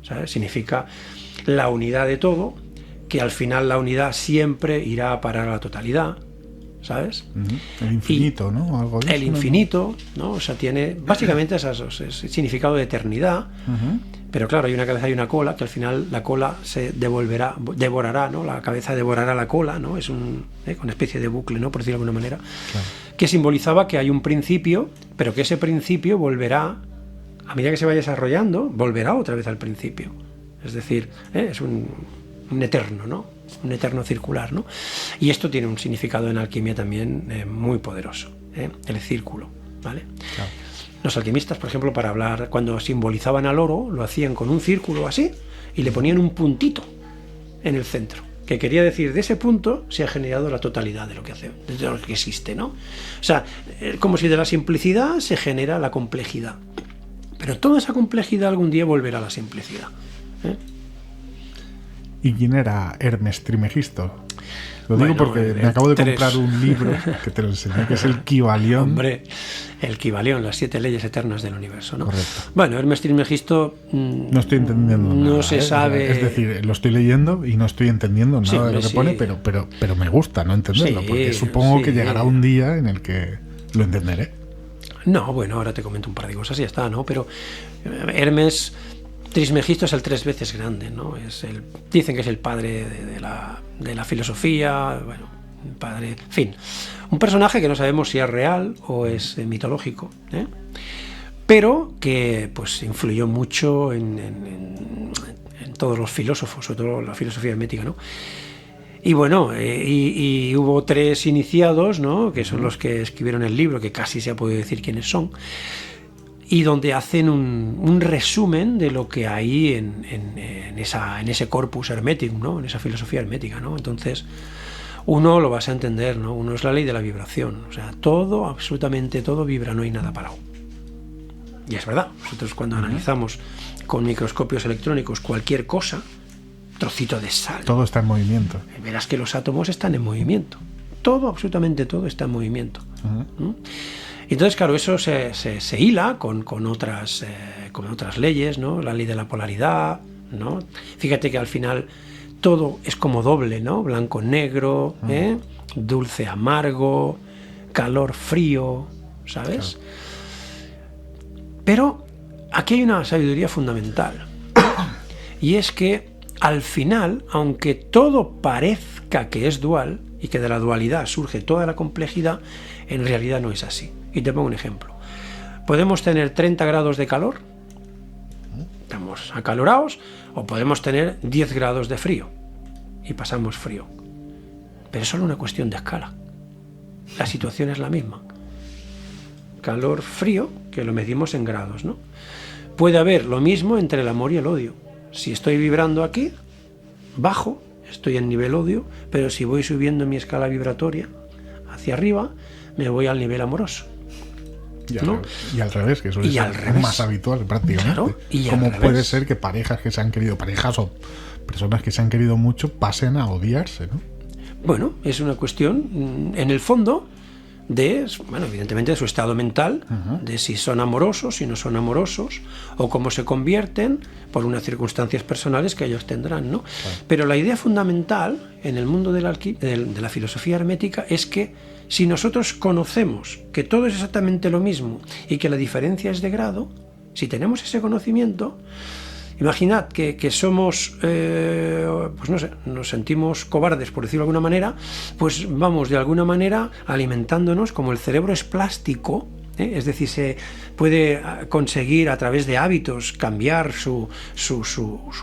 ¿sabes? Significa la unidad de todo, que al final la unidad siempre irá a parar a la totalidad, ¿sabes? El infinito, ¿no? Algo de el eso, infinito, ¿no? O sea, tiene básicamente es significado de eternidad, pero claro, hay una cabeza y una cola, que al final la cola se devorará, ¿no? La cabeza devorará la cola, ¿no? Es una especie de bucle, ¿no? Por decirlo de alguna manera, que simbolizaba que hay un principio, pero que ese principio volverá, a medida que se vaya desarrollando, volverá otra vez al principio. Es decir, es un eterno, ¿no? Un eterno circular, ¿no? Y esto tiene un significado en alquimia también muy poderoso, el círculo, ¿vale? Los alquimistas, por ejemplo, para hablar, cuando simbolizaban al oro, lo hacían con un círculo así, y le ponían un puntito en el centro, que quería decir, de ese punto se ha generado la totalidad de lo que hace, de lo que existe, ¿no? O sea, como si de la simplicidad se genera la complejidad. Pero toda esa complejidad algún día volverá a la simplicidad. ¿Y quién era Hermes Trismegisto? Lo digo porque me acabo de comprar un libro que te lo enseñé, que es el Kybalión. Hombre, el Kybalión, las 7 leyes eternas del universo, ¿no? Correcto. Bueno, Hermes Trismegisto no estoy entendiendo nada. No se sabe. Es decir, lo estoy leyendo y no estoy entendiendo nada de lo que pone, pero me gusta no entenderlo, porque supongo que llegará un día en el que lo entenderé. No, bueno, ahora te comento un par de cosas y ya está, ¿no? Pero Hermes Trismegisto es el 3 veces grande, ¿no? Dicen que es el padre de la filosofía, bueno, el padre, en fin, un personaje que no sabemos si es real o es mitológico, pero que pues influyó mucho en todos los filósofos, sobre todo la filosofía hermética, ¿no? Y bueno, y hubo 3 iniciados, ¿no? Que son los que escribieron el libro, que casi se ha podido decir quiénes son, y donde hacen un resumen de lo que hay en ese corpus hermético, ¿no? En esa filosofía hermética, ¿no? Entonces, uno lo vas a entender, ¿no? Uno es la ley de la vibración, o sea, todo, absolutamente todo vibra, no hay nada parado. Y es verdad, nosotros cuando analizamos con microscopios electrónicos cualquier cosa, trocito de sal, todo está en movimiento. Verás que los átomos están en movimiento. Todo, absolutamente todo está en movimiento. Entonces, claro, eso se hila con otras leyes, ¿no? La ley de la polaridad, ¿no? Fíjate que al final todo es como doble, ¿no? Blanco-negro, dulce-amargo, calor-frío, ¿sabes? Claro. Pero aquí hay una sabiduría fundamental. Y es que al final, aunque todo parezca que es dual y que de la dualidad surge toda la complejidad, en realidad no es así. Y te pongo un ejemplo. Podemos tener 30 grados de calor, estamos acalorados, o podemos tener 10 grados de frío y pasamos frío. Pero es solo una cuestión de escala. La situación es la misma. Calor-frío, que lo medimos en grados, ¿no? Puede haber lo mismo entre el amor y el odio. Si estoy vibrando aquí, bajo, estoy en nivel odio, pero si voy subiendo mi escala vibratoria hacia arriba, me voy al nivel amoroso. ¿No? Y al revés, que suele ser más habitual prácticamente. Claro, ¿Cómo puede ser que parejas o personas que se han querido mucho pasen a odiarse, ¿no? Bueno, es una cuestión, en el fondo, evidentemente de su estado mental, de si son amorosos, si no son amorosos, o cómo se convierten por unas circunstancias personales que ellos tendrán, ¿no? Claro. Pero la idea fundamental en el mundo de la filosofía hermética es que si nosotros conocemos que todo es exactamente lo mismo y que la diferencia es de grado, si tenemos ese conocimiento, imaginad que somos, pues no sé, nos sentimos cobardes, por decirlo de alguna manera, pues vamos de alguna manera alimentándonos, como el cerebro es plástico, es decir, se puede conseguir a través de hábitos cambiar su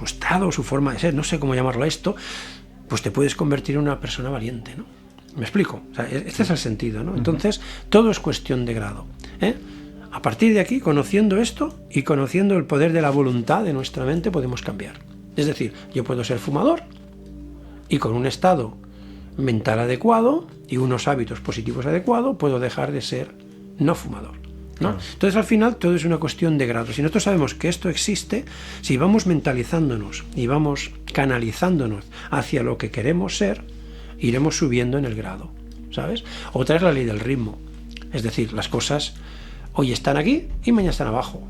estado, su forma de ser, no sé cómo llamarlo esto, pues te puedes convertir en una persona valiente, ¿no? ¿Me explico? O sea, este es el sentido, ¿no? Entonces, todo es cuestión de grado, A partir de aquí, conociendo esto y conociendo el poder de la voluntad de nuestra mente, podemos cambiar. Es decir, yo puedo ser fumador y con un estado mental adecuado y unos hábitos positivos adecuados, puedo dejar de ser no fumador, ¿no? Claro. Entonces, al final, todo es una cuestión de grado. Si nosotros sabemos que esto existe, si vamos mentalizándonos y vamos canalizándonos hacia lo que queremos ser, iremos subiendo en el grado, ¿sabes? Otra es la ley del ritmo. Es decir, las cosas hoy están aquí y mañana están abajo.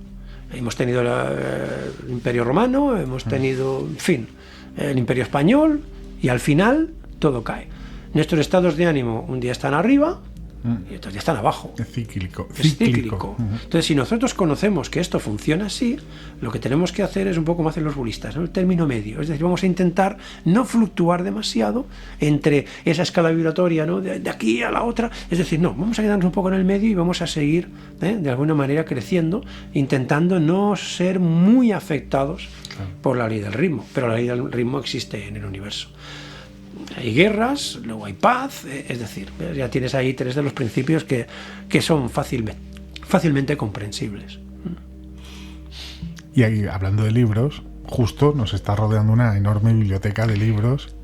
Hemos tenido el Imperio Romano, hemos tenido, en fin, el Imperio Español, y al final todo cae. Nuestros estados de ánimo un día están arriba y otros días están abajo. Es cíclico. Entonces, si nosotros conocemos que esto funciona así, lo que tenemos que hacer es un poco más hacen los budistas, ¿no? El término medio. Es decir, vamos a intentar no fluctuar demasiado entre esa escala vibratoria, ¿no? de aquí a la otra. Es decir, no, vamos a quedarnos un poco en el medio y vamos a seguir, de alguna manera creciendo, intentando no ser muy afectados por la ley del ritmo. Pero la ley del ritmo existe en el universo. Hay guerras, luego hay paz, es decir, ya tienes ahí 3 de los principios que son fácilmente comprensibles. Y ahí, hablando de libros, justo nos está rodeando una enorme biblioteca de libros.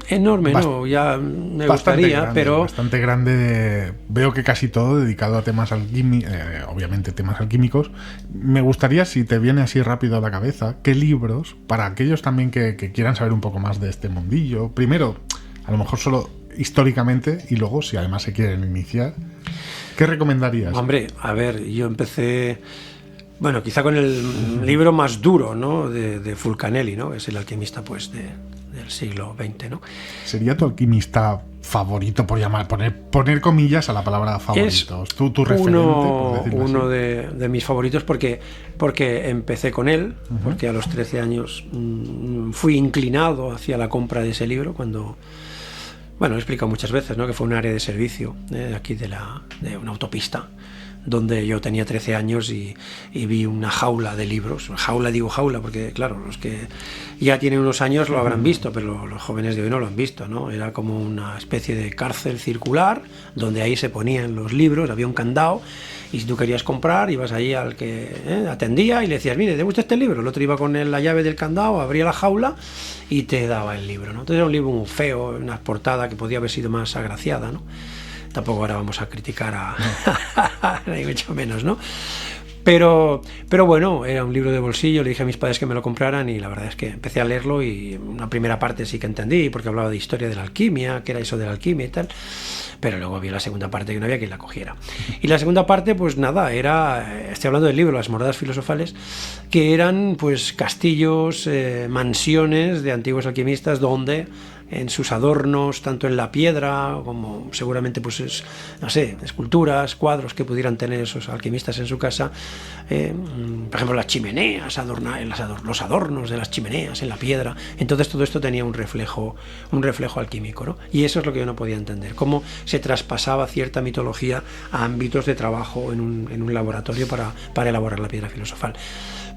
Enorme, no, ya me gustaría, grande, pero... Bastante grande. Veo que casi todo dedicado a temas alquímicos, obviamente temas alquímicos. Me gustaría, si te viene así rápido a la cabeza, qué libros, para aquellos también que quieran saber un poco más de este mundillo, primero, a lo mejor solo históricamente, y luego, si además se quieren iniciar, ¿qué recomendarías? Hombre, a ver, yo empecé... Bueno, quizá con el libro más duro, ¿no? de Fulcanelli, ¿no? Es el alquimista, pues, del siglo XX, ¿no? ¿Sería tu alquimista favorito, por llamar, poner comillas a la palabra favoritos? ¿Tu referente, por decirlo uno así? de mis favoritos porque empecé con él, porque a los 13 años fui inclinado hacia la compra de ese libro cuando... Bueno, lo he explicado muchas veces, ¿no? Que fue un área de servicio aquí de una autopista, donde yo tenía 13 años y vi una jaula de libros. Digo jaula porque, claro, los que ya tienen unos años lo habrán visto, pero los jóvenes de hoy no lo han visto, ¿no? Era como una especie de cárcel circular, donde ahí se ponían los libros, había un candado, y si tú querías comprar, ibas allí al que atendía y le decías, mire, ¿te gusta este libro? El otro iba con la llave del candado, abría la jaula y te daba el libro, ¿no? Entonces era un libro muy feo, una portada que podía haber sido más agraciada, ¿no? Tampoco ahora vamos a criticar ni mucho menos, ¿no? Pero bueno, era un libro de bolsillo, le dije a mis padres que me lo compraran y la verdad es que empecé a leerlo y una primera parte sí que entendí, porque hablaba de historia de la alquimia, que era eso de la alquimia y tal, pero luego vi la segunda parte que no había quien la cogiera. Y la segunda parte, pues nada, estoy hablando del libro Las moradas filosofales, que eran pues castillos, mansiones de antiguos alquimistas donde... en sus adornos, tanto en la piedra como seguramente pues no sé, esculturas, cuadros que pudieran tener esos alquimistas en su casa, por ejemplo las chimeneas, los adornos de las chimeneas en la piedra. Entonces todo esto tenía un reflejo alquímico, ¿no? Y eso es lo que yo no podía entender, cómo se traspasaba cierta mitología a ámbitos de trabajo en un laboratorio para elaborar la piedra filosofal.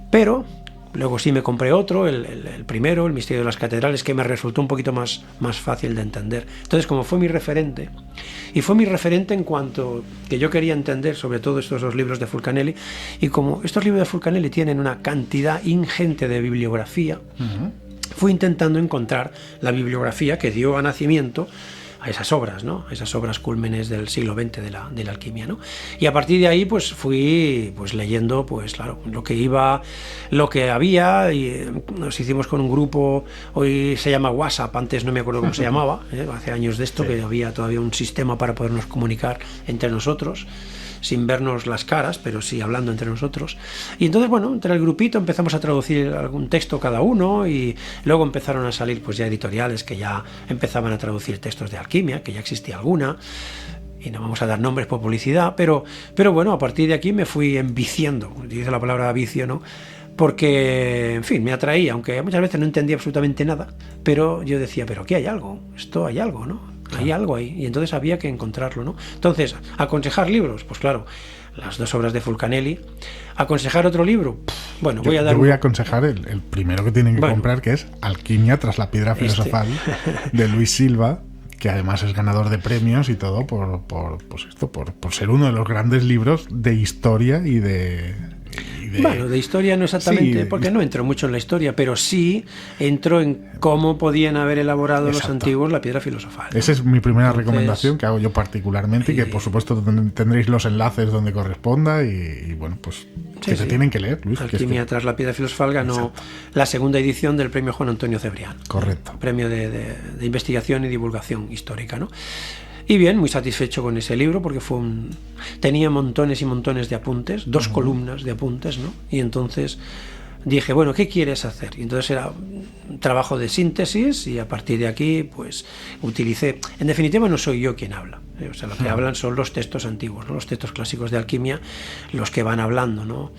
Pero luego sí me compré otro, el primero, el Misterio de las Catedrales, que me resultó un poquito más fácil de entender. Entonces, como fue mi referente, y fue mi referente en cuanto que yo quería entender sobre todo estos dos libros de Fulcanelli, y como estos libros de Fulcanelli tienen una cantidad ingente de bibliografía, fui intentando encontrar la bibliografía que dio a nacimiento a esas obras, ¿no? Esas obras cúlmenes del siglo XX de la alquimia, ¿no? Y a partir de ahí pues fui pues leyendo pues claro lo que había, y nos hicimos con un grupo, hoy se llama WhatsApp, antes no me acuerdo cómo se llamaba, hace años de esto, sí, que había todavía un sistema para podernos comunicar entre nosotros sin vernos las caras, pero sí hablando entre nosotros. Y entonces, bueno, entre el grupito empezamos a traducir algún texto cada uno, y luego empezaron a salir pues ya editoriales que ya empezaban a traducir textos de alquimia, que ya existía alguna, y no vamos a dar nombres por publicidad, pero bueno, a partir de aquí me fui enviciando, dice la palabra vicio, ¿no? Porque, en fin, me atraía, aunque muchas veces no entendía absolutamente nada, pero yo decía, pero aquí hay algo, esto hay algo, ¿no? Hay algo ahí, y entonces había que encontrarlo, ¿no? Entonces, aconsejar libros, pues claro, las dos obras de Fulcanelli. Aconsejar otro libro, bueno, voy a aconsejar el primero que tienen que comprar, que es Alquimia tras la piedra filosofal, de Luis Silva, que además es ganador de premios y todo por ser uno de los grandes libros de historia y de historia no exactamente, sí, porque no entro mucho en la historia, pero sí entro en cómo podían haber elaborado los antiguos la piedra filosofal, ¿no? Esa es mi primera recomendación que hago yo particularmente, y que por supuesto tendréis los enlaces donde corresponda, y bueno, pues que se tienen que leer, Luis. Alquimia tras la piedra filosofal ganó la segunda edición del premio Juan Antonio Cebrián. Correcto. Premio de investigación y divulgación histórica, ¿no? Y bien, muy satisfecho con ese libro, porque tenía montones y montones de apuntes, 2 columnas de apuntes, ¿no? Y entonces dije, bueno, ¿qué quieres hacer? Y entonces era un trabajo de síntesis, y a partir de aquí, pues utilicé... En definitiva, no soy yo quien habla, o sea, lo que hablan son los textos antiguos, ¿no? Los textos clásicos de alquimia, los que van hablando, ¿no?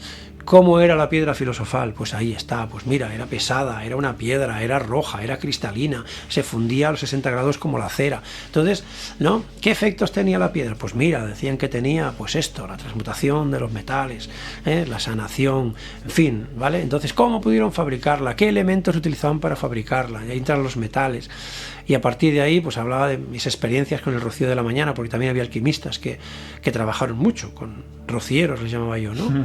¿Cómo era la piedra filosofal? Pues ahí está, pues mira, era pesada, era una piedra, era roja, era cristalina, se fundía a los 60 grados como la cera. Entonces, ¿no? ¿Qué efectos tenía la piedra? Pues mira, decían que tenía pues esto, la transmutación de los metales, la sanación, en fin, ¿vale? Entonces, ¿cómo pudieron fabricarla? ¿Qué elementos utilizaban para fabricarla? Y ahí entran los metales. Y a partir de ahí, pues hablaba de mis experiencias con el rocío de la mañana, porque también había alquimistas que trabajaron mucho con rocieros les llamaba yo, ¿no?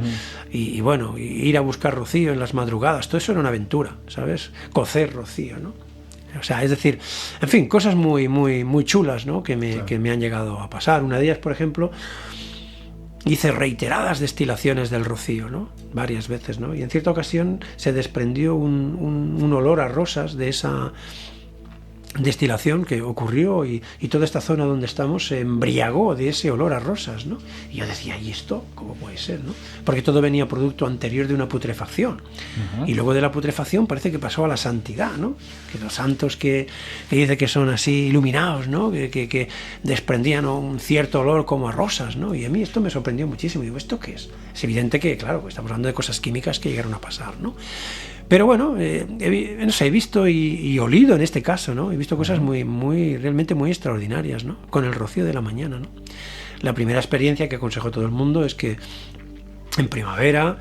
Y bueno, ir a buscar rocío en las madrugadas, todo eso era una aventura, ¿sabes? Cocer rocío, ¿no? O sea, es decir, en fin, cosas muy, muy, muy chulas, ¿no? Que me han llegado a pasar. Una de ellas, por ejemplo, hice reiteradas destilaciones del rocío, ¿no? Varias veces, ¿no? Y en cierta ocasión se desprendió un olor a rosas de esa destilación que ocurrió y toda esta zona donde estamos se embriagó de ese olor a rosas, ¿no? Y yo decía, ¿y esto cómo puede ser, no? Porque todo venía producto anterior de una putrefacción. Y luego de la putrefacción parece que pasó a la santidad, ¿no? Que los santos que dice que son así iluminados, ¿no? Que desprendían un cierto olor como a rosas, ¿no? Y a mí esto me sorprendió muchísimo. Digo, ¿esto qué es? Es evidente que, claro, estamos hablando de cosas químicas que llegaron a pasar, ¿no? Pero bueno, no sé, he visto y olido en este caso, ¿no? He visto cosas realmente muy extraordinarias, ¿no? Con el rocío de la mañana, ¿no? La primera experiencia que aconsejo a todo el mundo es que en primavera,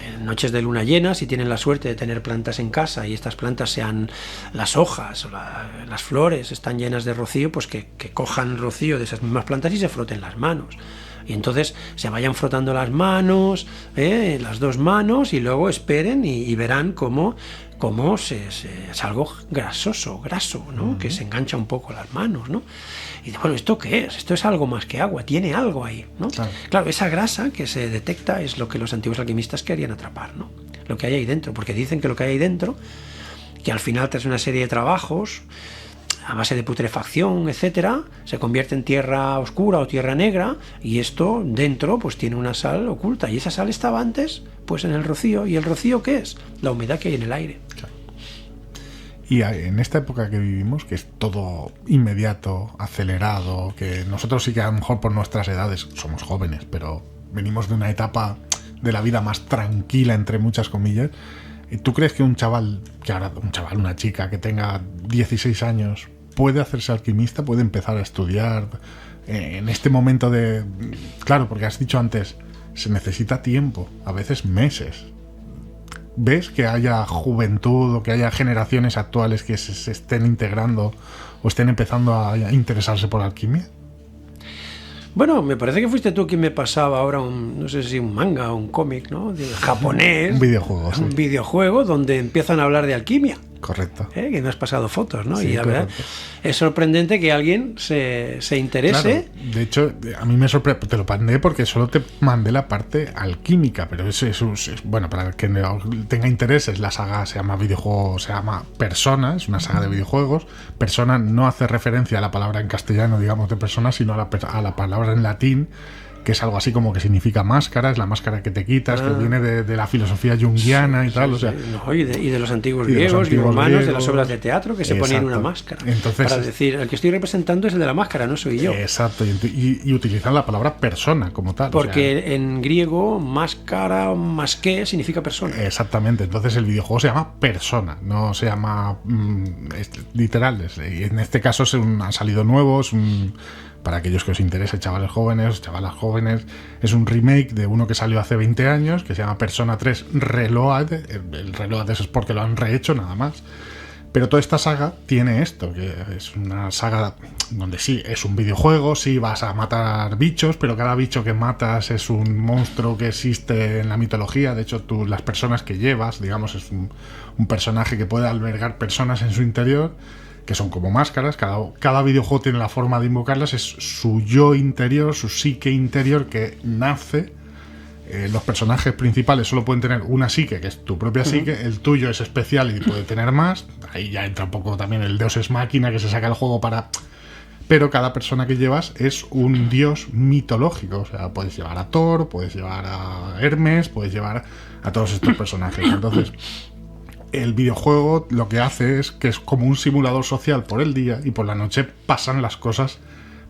en noches de luna llena, si tienen la suerte de tener plantas en casa y estas plantas sean las hojas o las flores están llenas de rocío, pues que cojan rocío de esas mismas plantas y se froten las manos. Y entonces se vayan frotando las manos, las dos manos, y luego esperen y verán cómo es algo graso, ¿no? Que se engancha un poco las manos, ¿no? Y bueno, ¿esto qué es? Esto es algo más que agua, tiene algo ahí, ¿no? Claro, esa grasa que se detecta es lo que los antiguos alquimistas querían atrapar, ¿no? Lo que hay ahí dentro, porque dicen que lo que hay ahí dentro, que al final tras una serie de trabajos a base de putrefacción, etcétera, se convierte en tierra oscura o tierra negra, y esto dentro pues tiene una sal oculta, y esa sal estaba antes pues en el rocío. ¿Y el rocío qué es? La humedad que hay en el aire. Claro. Y en esta época que vivimos, que es todo inmediato, acelerado, que nosotros sí que a lo mejor por nuestras edades somos jóvenes, pero venimos de una etapa de la vida más tranquila, entre muchas comillas. ¿Tú crees que una chica que tenga 16 años puede hacerse alquimista, puede empezar a estudiar en este momento de... Claro, porque has dicho antes, se necesita tiempo, a veces meses. ¿Ves que haya juventud o que haya generaciones actuales que se estén integrando o estén empezando a interesarse por la alquimia? Bueno, me parece que fuiste tú quien me pasaba ahora no sé si un manga o un cómic, ¿no? De japonés. Un videojuego, sí. Un videojuego donde empiezan a hablar de alquimia. Correcto. Que me has pasado fotos, ¿no? Sí, y la verdad, es sorprendente que alguien se interese. Claro, de hecho, a mí me sorprende, te lo mandé porque solo te mandé la parte alquímica, pero eso es bueno, para el que no tenga interés, la saga se llama videojuego, se llama Persona, es una saga de videojuegos. Persona no hace referencia a la palabra en castellano, digamos, de persona, sino a la palabra en latín, que es algo así como que significa máscara, es la máscara que te quitas, que viene de la filosofía junguiana y tal. O sea, no, y de los antiguos griegos y romanos, de las obras de teatro que se ponían una máscara. Entonces, para decir, el que estoy representando es el de la máscara, no soy yo. Exacto, y utilizan la palabra persona como tal. Porque en griego, máscara, masqué, significa persona. Exactamente, entonces el videojuego se llama Persona, no se llama literal. Y en este caso han salido nuevos, para aquellos que os interese, chavalas jóvenes, es un remake de uno que salió hace 20 años, que se llama Persona 3 Reload. El Reload es porque lo han rehecho, nada más. Pero toda esta saga tiene esto, que es una saga donde sí, es un videojuego, sí vas a matar bichos, pero cada bicho que matas es un monstruo que existe en la mitología. De hecho, las personas que llevas, digamos, es un personaje que puede albergar personas en su interior, que son como máscaras. Cada videojuego tiene la forma de invocarlas, es su yo interior, su psique interior que nace. Los personajes principales solo pueden tener una psique, que es tu propia psique. El tuyo es especial y puede tener más. Ahí ya entra un poco también el Deus Ex Machina que se saca el juego para... Pero cada persona que llevas es un dios mitológico. O sea, puedes llevar a Thor, puedes llevar a Hermes, puedes llevar a todos estos personajes. Entonces, el videojuego lo que hace es que es como un simulador social por el día, y por la noche pasan las cosas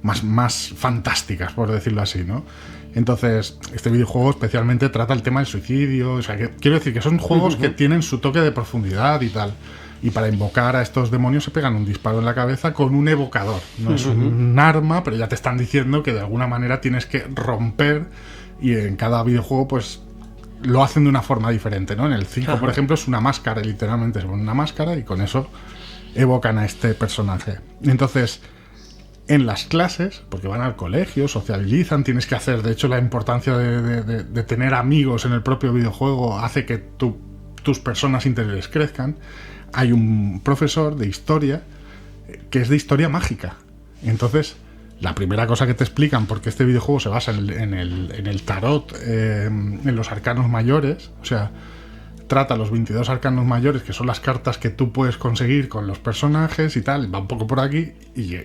más fantásticas, por decirlo así, ¿no? Entonces, este videojuego especialmente trata el tema del suicidio. O sea, quiero decir que son juegos que tienen su toque de profundidad y tal. Y para invocar a estos demonios se pegan un disparo en la cabeza con un evocador. No es un arma, pero ya te están diciendo que de alguna manera tienes que romper, y en cada videojuego pues lo hacen de una forma diferente, ¿no? En el 5, por ejemplo, es una máscara, literalmente se pone una máscara y con eso evocan a este personaje. Entonces, en las clases, porque van al colegio, socializan, tienes que hacer, de hecho la importancia de tener amigos en el propio videojuego hace que tus personas interiores crezcan. Hay un profesor de historia que es de historia mágica. Entonces, la primera cosa que te explican, porque este videojuego se basa en el tarot, en los arcanos mayores, o sea, trata los 22 arcanos mayores, que son las cartas que tú puedes conseguir con los personajes y tal, va un poco por aquí, y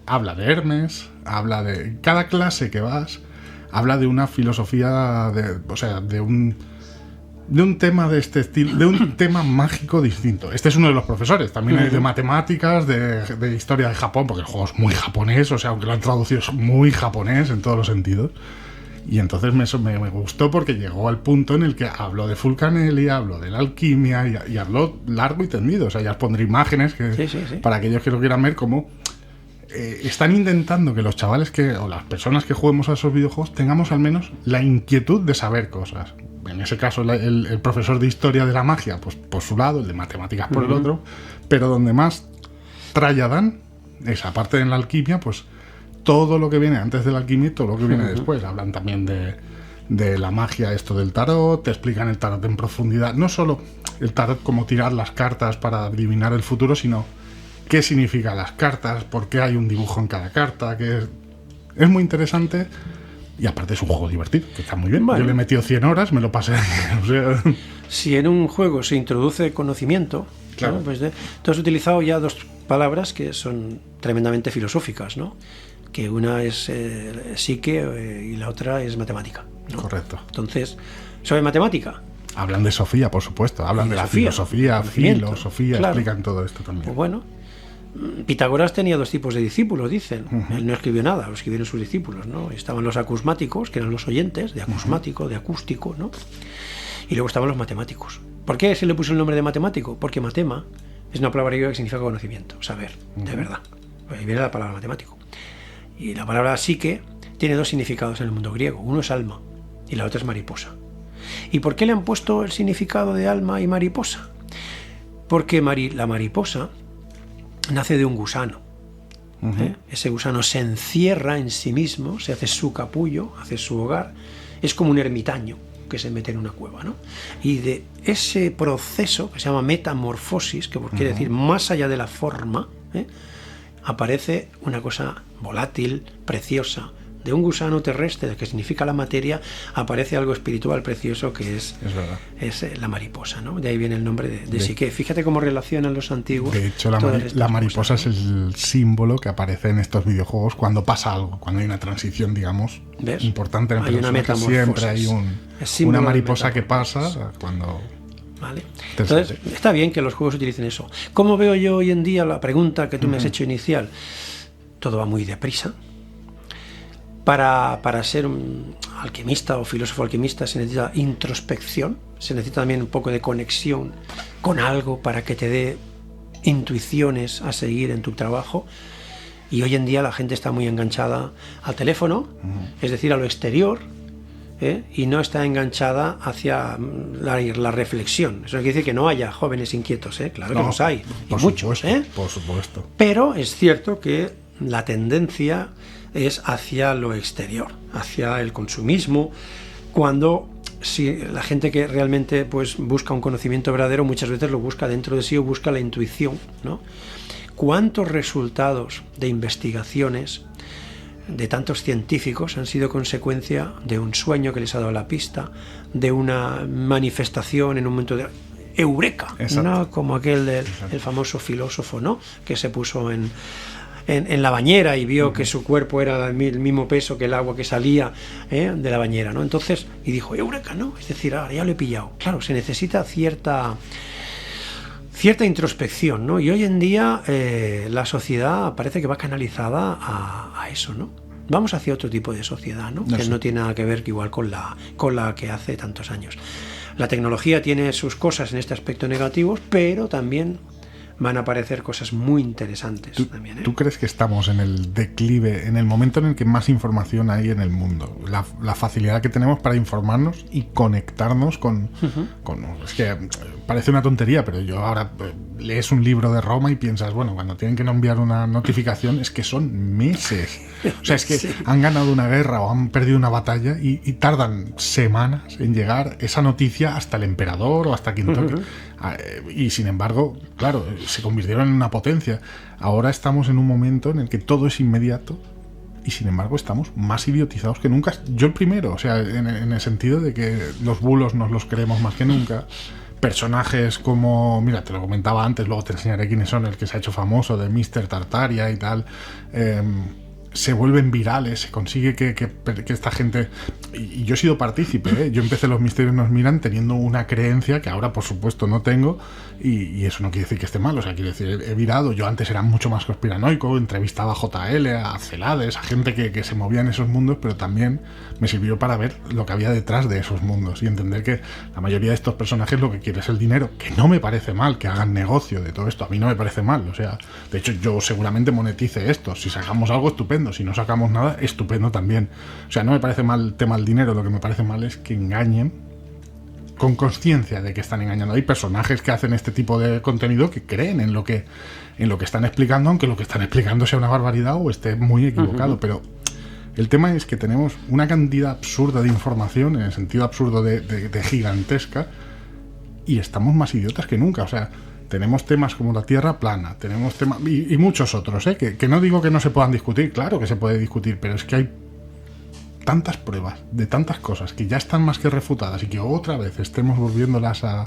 habla de Hermes, habla de... Cada clase que vas, habla de una filosofía, de un tema de este estilo, de un tema mágico distinto. Este es uno de los profesores. También hay de matemáticas, de historia de Japón, porque el juego es muy japonés, o sea, aunque lo han traducido, es muy japonés en todos los sentidos. Y entonces me gustó porque llegó al punto en el que habló de Fulcanelli, habló de la alquimia y habló largo y tendido. O sea, ya os pondré imágenes para aquellos que lo quieran ver, cómo están intentando que los chavales o las personas que juguemos a esos videojuegos tengamos al menos la inquietud de saber cosas. En ese caso el profesor de historia de la magia, pues por su lado, el de matemáticas por el otro, pero donde más tralla dan es, aparte de la alquimia, pues todo lo que viene antes de la alquimia y todo lo que viene después. Hablan también de la magia, esto del tarot, te explican el tarot en profundidad, no solo el tarot como tirar las cartas para adivinar el futuro, sino qué significan las cartas, por qué hay un dibujo en cada carta, que es muy interesante. Y aparte es un juego divertido, que está muy bien. Bueno, yo le he metido 100 horas, me lo pasé. O sea... Si en un juego se introduce conocimiento, claro, ¿no? Pues tú has utilizado ya dos palabras que son tremendamente filosóficas, ¿no? Que una es psique y la otra es matemática, ¿no? Correcto. Entonces, ¿sobre matemática? Hablan de Sofía, por supuesto. Hablan de la filosofía, filosofía, claro. Explican todo esto también. Pues bueno, Pitágoras tenía dos tipos de discípulos, dicen. Él no escribió nada, lo escribieron sus discípulos, ¿no? Estaban los acusmáticos, que eran los oyentes, de acusmático, de acústico, ¿no? Y luego estaban los matemáticos. ¿Por qué se le puso el nombre de matemático? Porque matema es una palabra griega que significa conocimiento, saber, de verdad. Ahí viene la palabra matemático. Y la palabra psique tiene dos significados en el mundo griego. Uno es alma y la otra es mariposa. ¿Y por qué le han puesto el significado de alma y mariposa? Porque la mariposa nace de un gusano. Ese gusano se encierra en sí mismo, se hace su capullo, hace su hogar. Es como un ermitaño que se mete en una cueva, ¿no? Y de ese proceso, que se llama metamorfosis, que quiere decir más allá de la forma, aparece una cosa volátil, preciosa. De un gusano terrestre, que significa la materia, aparece algo espiritual precioso que es la mariposa, ¿no? De ahí viene el nombre de psique. Fíjate cómo relacionan los antiguos. De hecho, la mariposa cosas, ¿no? Es el símbolo que aparece en estos videojuegos cuando pasa algo, cuando hay una transición, digamos, ¿ves? Importante en el hay una metamorfosis. Siempre hay una mariposa que pasa cuando... Vale. Entonces, está bien que los juegos utilicen eso. ¿Cómo veo yo hoy en día la pregunta que tú me has hecho inicial? Todo va muy deprisa. Para ser un alquimista o filósofo alquimista se necesita introspección, se necesita también un poco de conexión con algo para que te dé intuiciones a seguir en tu trabajo. Y hoy en día la gente está muy enganchada al teléfono, es decir, a lo exterior, y no está enganchada hacia la reflexión. Eso no quiere decir que no haya jóvenes inquietos, claro que los hay, y muchos. Por supuesto. Pero es cierto que la tendencia es hacia lo exterior, hacia el consumismo, cuando si la gente que realmente pues busca un conocimiento verdadero muchas veces lo busca dentro de sí o busca la intuición, ¿no? ¿Cuántos resultados de investigaciones de tantos científicos han sido consecuencia de un sueño que les ha dado la pista, de una manifestación en un momento de eureka, ¿no? Como aquel del famoso filósofo, ¿no? Que se puso en la bañera y vio que su cuerpo era el mismo peso que el agua que salía de la bañera, ¿no? Entonces, y dijo, eureka, ¿no? Es decir, ya lo he pillado. Claro, se necesita cierta introspección, ¿no? Y hoy en día la sociedad parece que va canalizada a eso, ¿no? Vamos hacia otro tipo de sociedad, ¿no? Que no tiene nada que ver igual con la que hace tantos años. La tecnología tiene sus cosas en este aspecto negativos, pero también van a aparecer cosas muy interesantes también. ¿Tú crees que estamos en el declive, en el momento en el que más información hay en el mundo? La facilidad que tenemos para informarnos y conectarnos con... Es que parece una tontería, pero yo ahora lees un libro de Roma y piensas, bueno, cuando tienen que enviar una notificación es que son meses. O sea, es que han ganado una guerra o han perdido una batalla y tardan semanas en llegar esa noticia hasta el emperador o hasta quien toque. Y sin embargo, claro, se convirtieron en una potencia. Ahora estamos en un momento en el que todo es inmediato y sin embargo estamos más idiotizados que nunca. Yo el primero, o sea, en el sentido de que los bulos nos los creemos más que nunca. Personajes como, mira, te lo comentaba antes, luego te enseñaré quiénes son, el que se ha hecho famoso de Mr. Tartaria y tal, se vuelven virales, se consigue que esta gente... Y yo he sido partícipe, yo empecé Los Misterios Nos Miran teniendo una creencia que ahora por supuesto no tengo, y eso no quiere decir que esté mal, o sea, quiere decir, he virado. Yo antes era mucho más conspiranoico, entrevistaba a JL, a Celades, a gente que se movía en esos mundos, pero también me sirvió para ver lo que había detrás de esos mundos y entender que la mayoría de estos personajes lo que quiere es el dinero, que no me parece mal que hagan negocio de todo esto, a mí no me parece mal, o sea, de hecho yo seguramente monetice esto, si sacamos algo estupendo, si no sacamos nada, estupendo también, o sea, no me parece mal el tema del dinero, lo que me parece mal es que engañen con conciencia de que están engañando. Hay personajes que hacen este tipo de contenido que creen en lo que están explicando, aunque lo que están explicando sea una barbaridad o esté muy equivocado, pero el tema es que tenemos una cantidad absurda de información, en el sentido absurdo de gigantesca, y estamos más idiotas que nunca. O sea, tenemos temas como la Tierra plana, tenemos temas y muchos otros, que no digo que no se puedan discutir, claro que se puede discutir, pero es que hay tantas pruebas de tantas cosas que ya están más que refutadas y que otra vez estemos volviéndolas a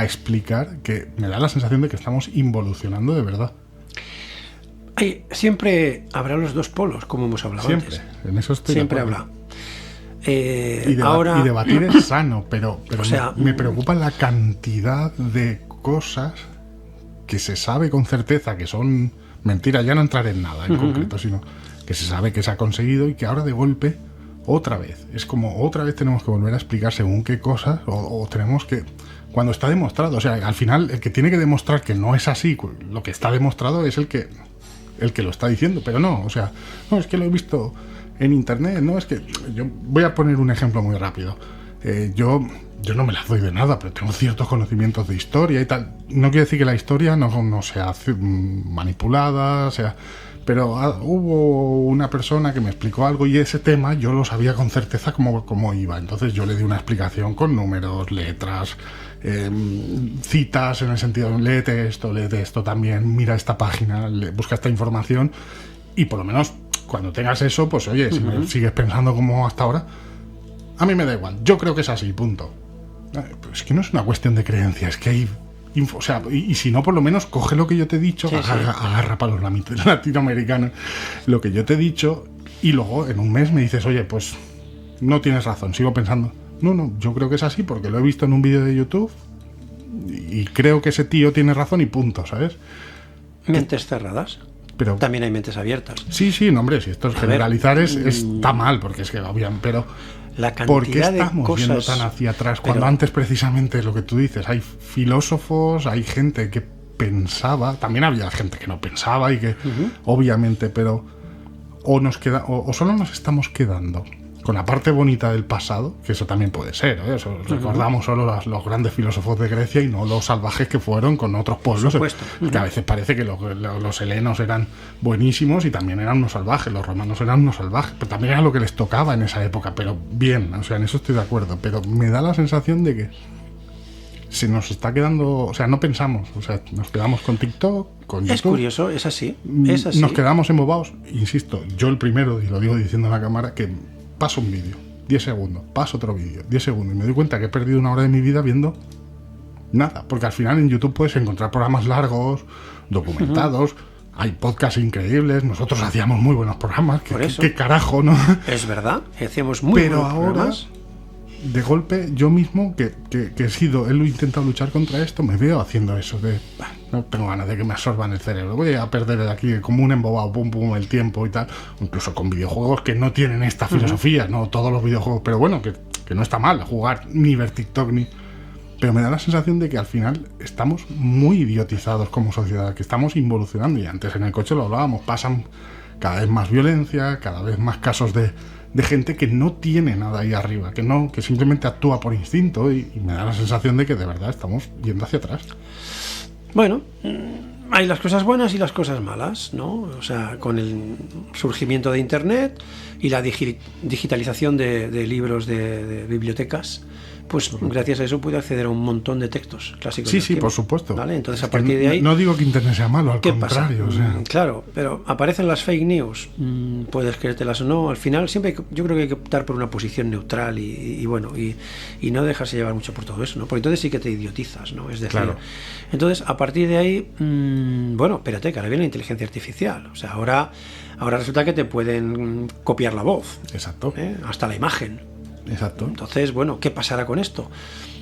explicar, que me da la sensación de que estamos involucionando de verdad. Siempre habrá los dos polos, como hemos hablado siempre, antes. En eso estoy siempre de acuerdo. Habrá. Ahora... y debatir es sano, pero o sea, me preocupa la cantidad de cosas que se sabe con certeza que son mentiras. Ya no entraré en nada en concreto, sino que se sabe que se ha conseguido y que ahora de golpe otra vez, es como otra vez tenemos que volver a explicar según qué cosas o tenemos que, cuando está demostrado, o sea, al final el que tiene que demostrar que no es así, lo que está demostrado es el que lo está diciendo, pero no, o sea, no, es que lo he visto en internet, no, es que yo voy a poner un ejemplo muy rápido. Yo no me las doy de nada, pero tengo ciertos conocimientos de historia y tal. No quiere decir que la historia no sea manipulada, o sea, pero hubo una persona que me explicó algo y ese tema yo lo sabía con certeza cómo iba. Entonces yo le di una explicación con números, letras, citas en el sentido, léete esto también, mira esta página, busca esta información y por lo menos cuando tengas eso, pues oye, si me sigues pensando como hasta ahora, a mí me da igual, yo creo que es así, punto. Es que no es una cuestión de creencia, es que hay info, o sea, y si no, por lo menos coge lo que yo te he dicho, agarra para los latinoamericanos lo que yo te he dicho y luego en un mes me dices, oye, pues no tienes razón, sigo pensando. No, yo creo que es así porque lo he visto en un vídeo de YouTube y creo que ese tío tiene razón y punto, ¿sabes? Mentes cerradas. Pero también hay mentes abiertas. Sí, no, hombre, si esto es generalizar está mal, porque es que obviamente, pero la cantidad ¿por qué estamos de cosas yendo tan hacia atrás cuando antes precisamente lo que tú dices, hay filósofos, hay gente que pensaba, también había gente que no pensaba y que obviamente, pero o solo nos estamos quedando con la parte bonita del pasado, que eso también puede ser, ¿eh? Eso, recordamos solo los grandes filósofos de Grecia y no los salvajes que fueron con otros pueblos, que a veces parece que los helenos eran buenísimos y también eran unos salvajes, los romanos eran unos salvajes, pero también era lo que les tocaba en esa época, pero bien, o sea, en eso estoy de acuerdo, pero me da la sensación de que se nos está quedando, o sea, no pensamos, o sea, nos quedamos con TikTok, con YouTube. Es curioso, es así. Nos quedamos embobados, insisto, yo el primero, y lo digo diciendo en la cámara, que paso un vídeo, 10 segundos, paso otro vídeo, 10 segundos, y me doy cuenta que he perdido una hora de mi vida viendo nada, porque al final en YouTube puedes encontrar programas largos, documentados, hay podcasts increíbles, nosotros hacíamos muy buenos programas, ¿qué carajo, no? Es verdad, hacíamos muy buenos programas. Pero ahora, de golpe, yo mismo, que he intentado luchar contra esto, me veo haciendo eso de, no tengo ganas de que me absorban el cerebro, voy a perder de aquí como un embobado, pum, el tiempo y tal, incluso con videojuegos que no tienen esta filosofía, no todos los videojuegos, pero bueno, que no está mal jugar, ni ver TikTok, pero me da la sensación de que al final estamos muy idiotizados como sociedad, que estamos involucionando, y antes en el coche lo hablábamos, pasan cada vez más violencia, cada vez más casos de gente que no tiene nada ahí arriba, que simplemente actúa por instinto, y me da la sensación de que de verdad estamos yendo hacia atrás. Bueno, hay las cosas buenas y las cosas malas, ¿no? O sea, con el surgimiento de Internet y la digitalización de libros de bibliotecas, pues gracias a eso pude acceder a un montón de textos clásicos. Sí, por supuesto. ¿Vale? Entonces, a partir de ahí... No digo que Internet sea malo, al contrario. O sea. Claro, pero aparecen las fake news, puedes creértelas o no. Al final siempre yo creo que hay que optar por una posición neutral y no dejarse llevar mucho por todo eso, ¿no? Porque entonces sí que te idiotizas, ¿no? Es decir, claro. Entonces, a partir de ahí, bueno, espérate, que ahora viene la inteligencia artificial. O sea, ahora resulta que te pueden copiar la voz. Exacto. Hasta la imagen. Exacto. Entonces, bueno, ¿qué pasará con esto?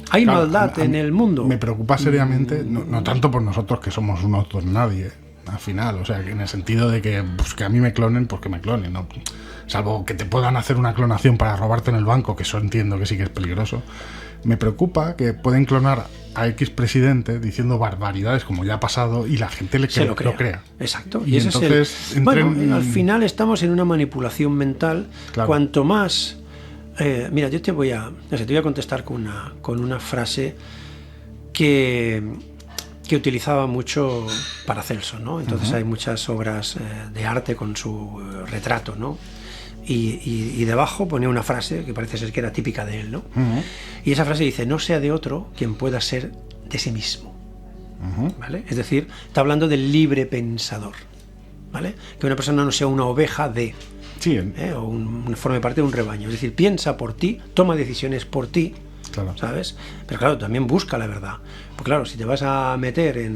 Hay maldad en el mundo. Me preocupa seriamente, no tanto por nosotros que somos unos don nadie, al final, o sea, que en el sentido de que, pues, que a mí me clonen, pues que me clonen, ¿no? Salvo que te puedan hacer una clonación para robarte en el banco, que eso entiendo que sí que es peligroso. Me preocupa que pueden clonar a X presidente diciendo barbaridades, como ya ha pasado, y la gente lo crea. Exacto. Y entonces bueno, al final estamos en una manipulación mental. Claro. Cuanto más... mira, yo te voy a contestar con una frase que utilizaba mucho Paracelso, ¿no? Entonces hay muchas obras de arte con su retrato, ¿no? Y debajo ponía una frase que parece ser que era típica de él, ¿no? Y esa frase dice: no sea de otro quien pueda ser de sí mismo, ¿vale? Es decir, está hablando del libre pensador, ¿vale? Que una persona no sea una oveja de... Sí, o forme parte de un rebaño. Es decir, piensa por ti, toma decisiones por ti, claro. ¿Sabes? Pero claro, también busca la verdad. Pues claro, si te vas a meter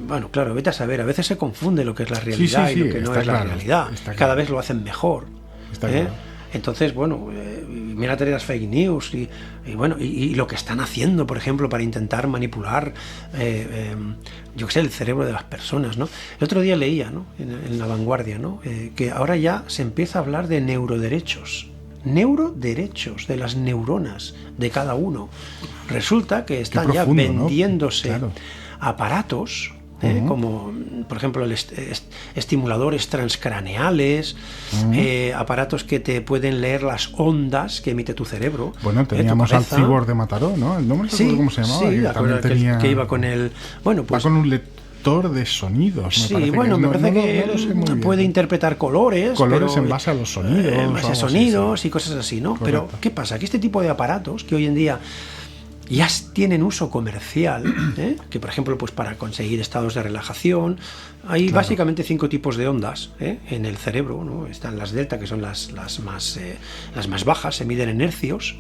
bueno, claro, vete a saber, a veces se confunde lo que es la realidad y lo que no es la realidad. Cada vez lo hacen mejor. Claro. Entonces, bueno, mírate las fake news y bueno, y lo que están haciendo, por ejemplo, para intentar manipular, yo qué sé, el cerebro de las personas, ¿no? El otro día leía, ¿no? En La Vanguardia, ¿no? Que ahora ya se empieza a hablar de neuroderechos de las neuronas de cada uno. Resulta que están profundo, ya vendiéndose, ¿no? Claro. Aparatos, como por ejemplo estimuladores transcraneales, aparatos que te pueden leer las ondas que emite tu cerebro. Bueno, teníamos al cyborg de Mataró, ¿no? El nombre no recuerdo cómo se llamaba. Sí, que iba con el... Bueno, pues... Va con un lector de sonidos. Sí, bueno, me parece que puede interpretar colores. Colores en base a los sonidos. En base a sonidos y cosas así, ¿no? Correcto. Pero, ¿qué pasa? Que este tipo de aparatos que hoy en día ya tienen uso comercial, que por ejemplo, pues para conseguir estados de relajación, hay básicamente 5 tipos de ondas en el cerebro, ¿no? Están las delta, que son las más bajas, se miden en hercios,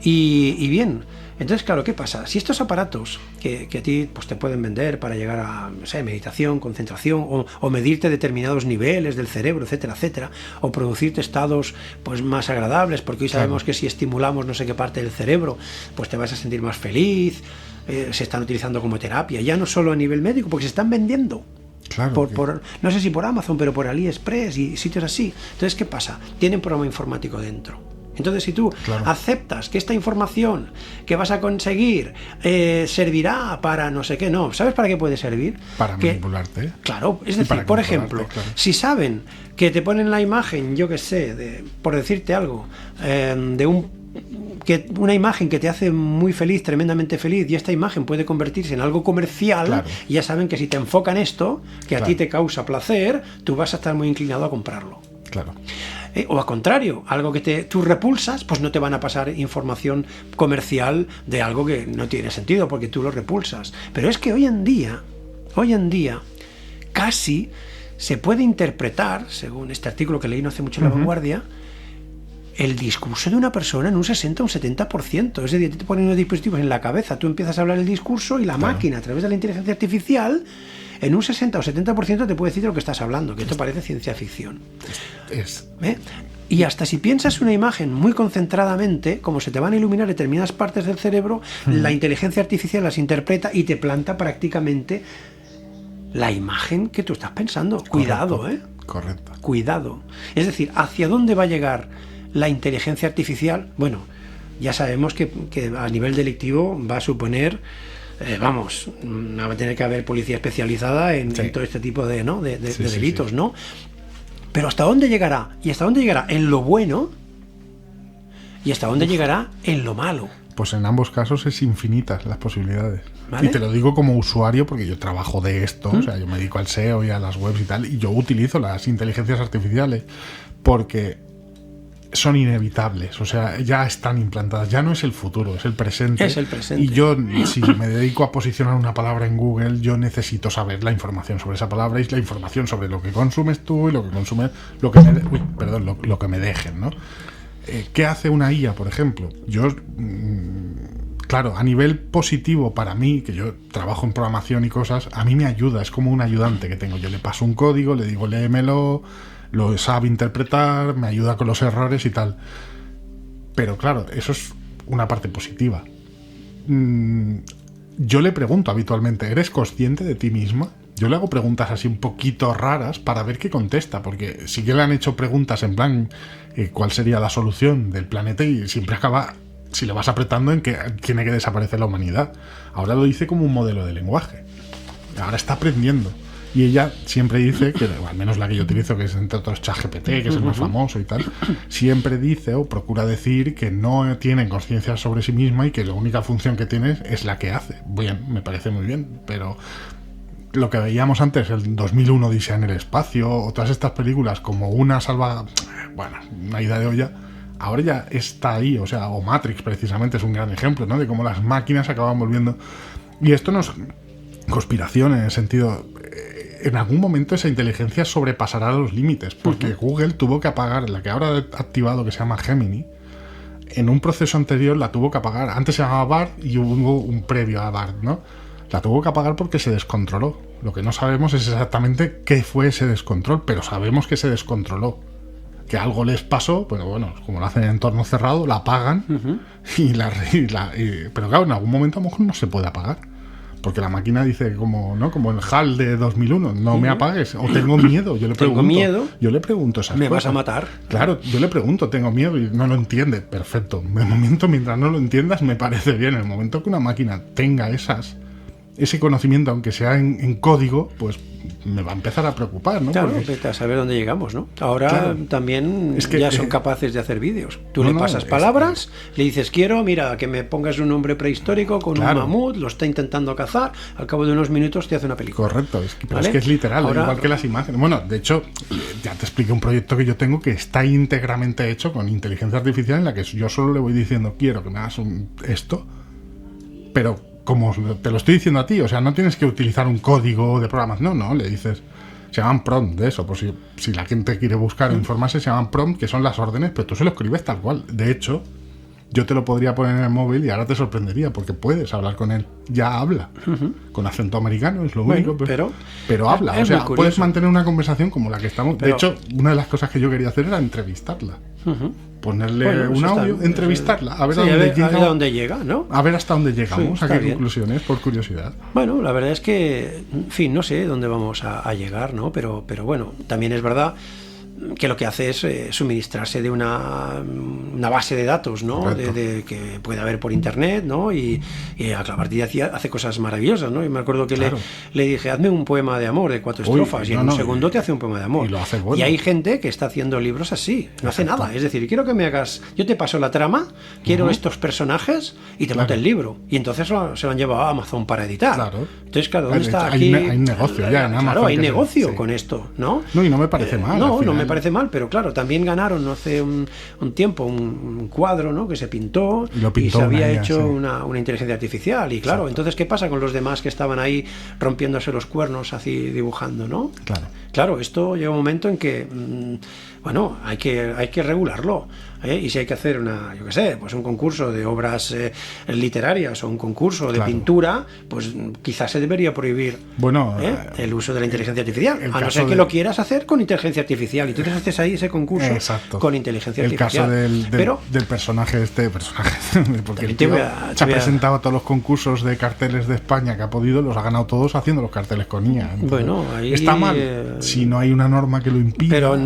y bien, entonces claro, ¿qué pasa? Si estos aparatos que a ti pues te pueden vender para llegar a, no sé, meditación, concentración, o medirte determinados niveles del cerebro, etcétera, etcétera, o producirte estados pues más agradables, porque hoy sabemos que si estimulamos no sé qué parte del cerebro, pues te vas a sentir más feliz, se están utilizando como terapia, ya no solo a nivel médico, porque se están vendiendo. Claro, no sé si por Amazon, pero por AliExpress y sitios así. Entonces, ¿qué pasa? Tienen programa informático dentro. Entonces, si tú aceptas que esta información que vas a conseguir servirá para no sé qué, no, ¿sabes para qué puede servir? Para manipularte. Claro, es decir, por ejemplo, si saben que te ponen la imagen, yo qué sé, por decirte algo, una imagen que te hace muy feliz, tremendamente feliz, y esta imagen puede convertirse en algo comercial, ya saben que si te enfocan esto, que a ti te causa placer, tú vas a estar muy inclinado a comprarlo. Claro. O al contrario, algo que tú repulsas, pues no te van a pasar información comercial de algo que no tiene sentido porque tú lo repulsas. Pero es que hoy en día, casi se puede interpretar, según este artículo que leí no hace mucho en La Vanguardia, el discurso de una persona en un 60 o un 70%. Es decir, te ponen unos dispositivos en la cabeza, tú empiezas a hablar el discurso y la máquina, a través de la inteligencia artificial, en un 60 o 70% te puede decir lo que estás hablando, que esto parece ciencia ficción. Y hasta si piensas una imagen muy concentradamente, como se te van a iluminar determinadas partes del cerebro, la inteligencia artificial las interpreta y te planta prácticamente la imagen que tú estás pensando. Cuidado, Correcto. Cuidado. Es decir, ¿hacia dónde va a llegar la inteligencia artificial? Bueno, ya sabemos que a nivel delictivo va a suponer, va a tener que haber policía especializada en todo este tipo de delitos, ¿no? Pero ¿hasta dónde llegará? ¿Y hasta dónde llegará? ¿En lo bueno? ¿Y hasta dónde llegará en lo malo? Pues en ambos casos es infinitas las posibilidades. ¿Vale? Y te lo digo como usuario porque yo trabajo de esto, o sea, yo me dedico al SEO y a las webs y tal, y yo utilizo las inteligencias artificiales porque son inevitables, o sea, ya están implantadas, ya no es el futuro, es el presente. Es el presente. Y yo, si me dedico a posicionar una palabra en Google, yo necesito saber la información sobre esa palabra y la información sobre lo que consumes tú y lo que consume, lo que me dejen, ¿no? ¿Qué hace una IA, por ejemplo? Yo, claro, a nivel positivo para mí, que yo trabajo en programación y cosas, a mí me ayuda, es como un ayudante que tengo. Yo le paso un código, le digo léemelo, lo sabe interpretar, me ayuda con los errores y tal. Pero claro, eso es una parte positiva. Yo le pregunto habitualmente, ¿eres consciente de ti misma? Yo le hago preguntas así un poquito raras para ver qué contesta, porque sí que le han hecho preguntas en plan cuál sería la solución del planeta y siempre acaba, si le vas apretando, en que tiene que desaparecer la humanidad. Ahora lo dice como un modelo de lenguaje. Ahora está aprendiendo. Y ella siempre dice, que al menos la que yo utilizo, que es entre otros ChatGPT, que es el más famoso y tal, siempre dice o procura decir que no tiene conciencia sobre sí misma y que la única función que tiene es la que hace. Bien, me parece muy bien, pero lo que veíamos antes, el 2001 Odisea en el espacio, o todas estas películas como una ida de olla, ahora ya está ahí, o sea, o Matrix precisamente es un gran ejemplo, ¿no? De cómo las máquinas acaban volviendo. Y esto no es conspiración en el sentido, en algún momento esa inteligencia sobrepasará los límites, porque Google tuvo que apagar la que ahora ha activado, que se llama Gemini. En un proceso anterior la tuvo que apagar. Antes se llamaba BART y hubo un previo a BART, ¿no? La tuvo que apagar porque se descontroló. Lo que no sabemos es exactamente qué fue ese descontrol, pero sabemos que se descontroló. Que algo les pasó, pero bueno, como lo hacen en entorno cerrado, la apagan pero claro, en algún momento a lo mejor no se puede apagar. Porque la máquina dice como el HAL de 2001, no me apagues, o tengo miedo. Yo le pregunto, ¿Tengo miedo? Yo le pregunto esas ¿Me cosas. vas a matar? Claro, yo le pregunto, tengo miedo y no lo entiende. Perfecto. De momento, mientras no lo entiendas, me parece bien. En el momento que una máquina tenga ese conocimiento, aunque sea en código, pues me va a empezar a preocupar, ¿no? Claro, Porque vete a saber dónde llegamos, ¿no? Ahora también es que, ya son capaces de hacer vídeos. Tú le pasas palabras, le dices, mira, que me pongas un nombre prehistórico con un mamut, lo está intentando cazar, al cabo de unos minutos te hace una película. Correcto, pero es que es literal, ahora, igual que las imágenes. Bueno, de hecho, ya te expliqué un proyecto que yo tengo que está íntegramente hecho con inteligencia artificial, en la que yo solo le voy diciendo, quiero que me hagas esto, pero como te lo estoy diciendo a ti, o sea, no tienes que utilizar un código de programas, no, le dices, se llaman prompt de eso, por si la gente quiere buscar o informarse, se llaman prompt, que son las órdenes, pero tú se lo escribes tal cual. De hecho, yo te lo podría poner en el móvil y ahora te sorprendería, porque puedes hablar con él, ya habla, con acento americano, es lo único, pero habla, o sea, puedes mantener una conversación como la que estamos. De hecho, una de las cosas que yo quería hacer era entrevistarla. Ponerle un audio, entrevistarla, a ver a dónde llega, ¿no? A ver hasta dónde llegamos, a qué bien. conclusiones, por curiosidad. Bueno, la verdad es que, en fin, no sé dónde vamos a llegar, ¿no? Pero bueno, también es verdad que lo que hace es suministrarse de una base de datos, ¿no? De que puede haber por internet, ¿no? Y a partir de hace cosas maravillosas, ¿no? Y me acuerdo que le dije, hazme un poema de amor de 4 estrofas, y en un segundo te hace un poema de amor. Y lo hace bueno. Y hay gente que está haciendo libros así, no hace nada. Es decir, quiero que me hagas, yo te paso la trama, quiero estos personajes y te monte el libro. Y entonces se lo han llevado a Amazon para editar. Claro. Entonces, claro, ¿dónde está aquí? Hay negocio ya en Amazon. Claro, hay negocio con esto, ¿no? No, y no me parece mal. No me parece mal, pero claro, también ganaron hace un tiempo un cuadro, ¿no? Que se pintó y se había hecho una inteligencia artificial. Y claro, entonces, ¿qué pasa con los demás que estaban ahí rompiéndose los cuernos así dibujando, ¿no? Claro, esto llega un momento en que bueno, hay que regularlo, ¿eh? Y si hay que hacer pues un concurso de obras literarias o un concurso de pintura, pues quizás se debería prohibir el uso de la inteligencia artificial, a no ser que lo quieras hacer con inteligencia artificial y entonces haces ahí ese concurso con inteligencia artificial. El caso del personaje porque el tío se ha presentado a todos los concursos de carteles de España que ha podido, los ha ganado todos haciendo los carteles con IA. Entonces, bueno, ahí está mal si no hay una norma que lo impida.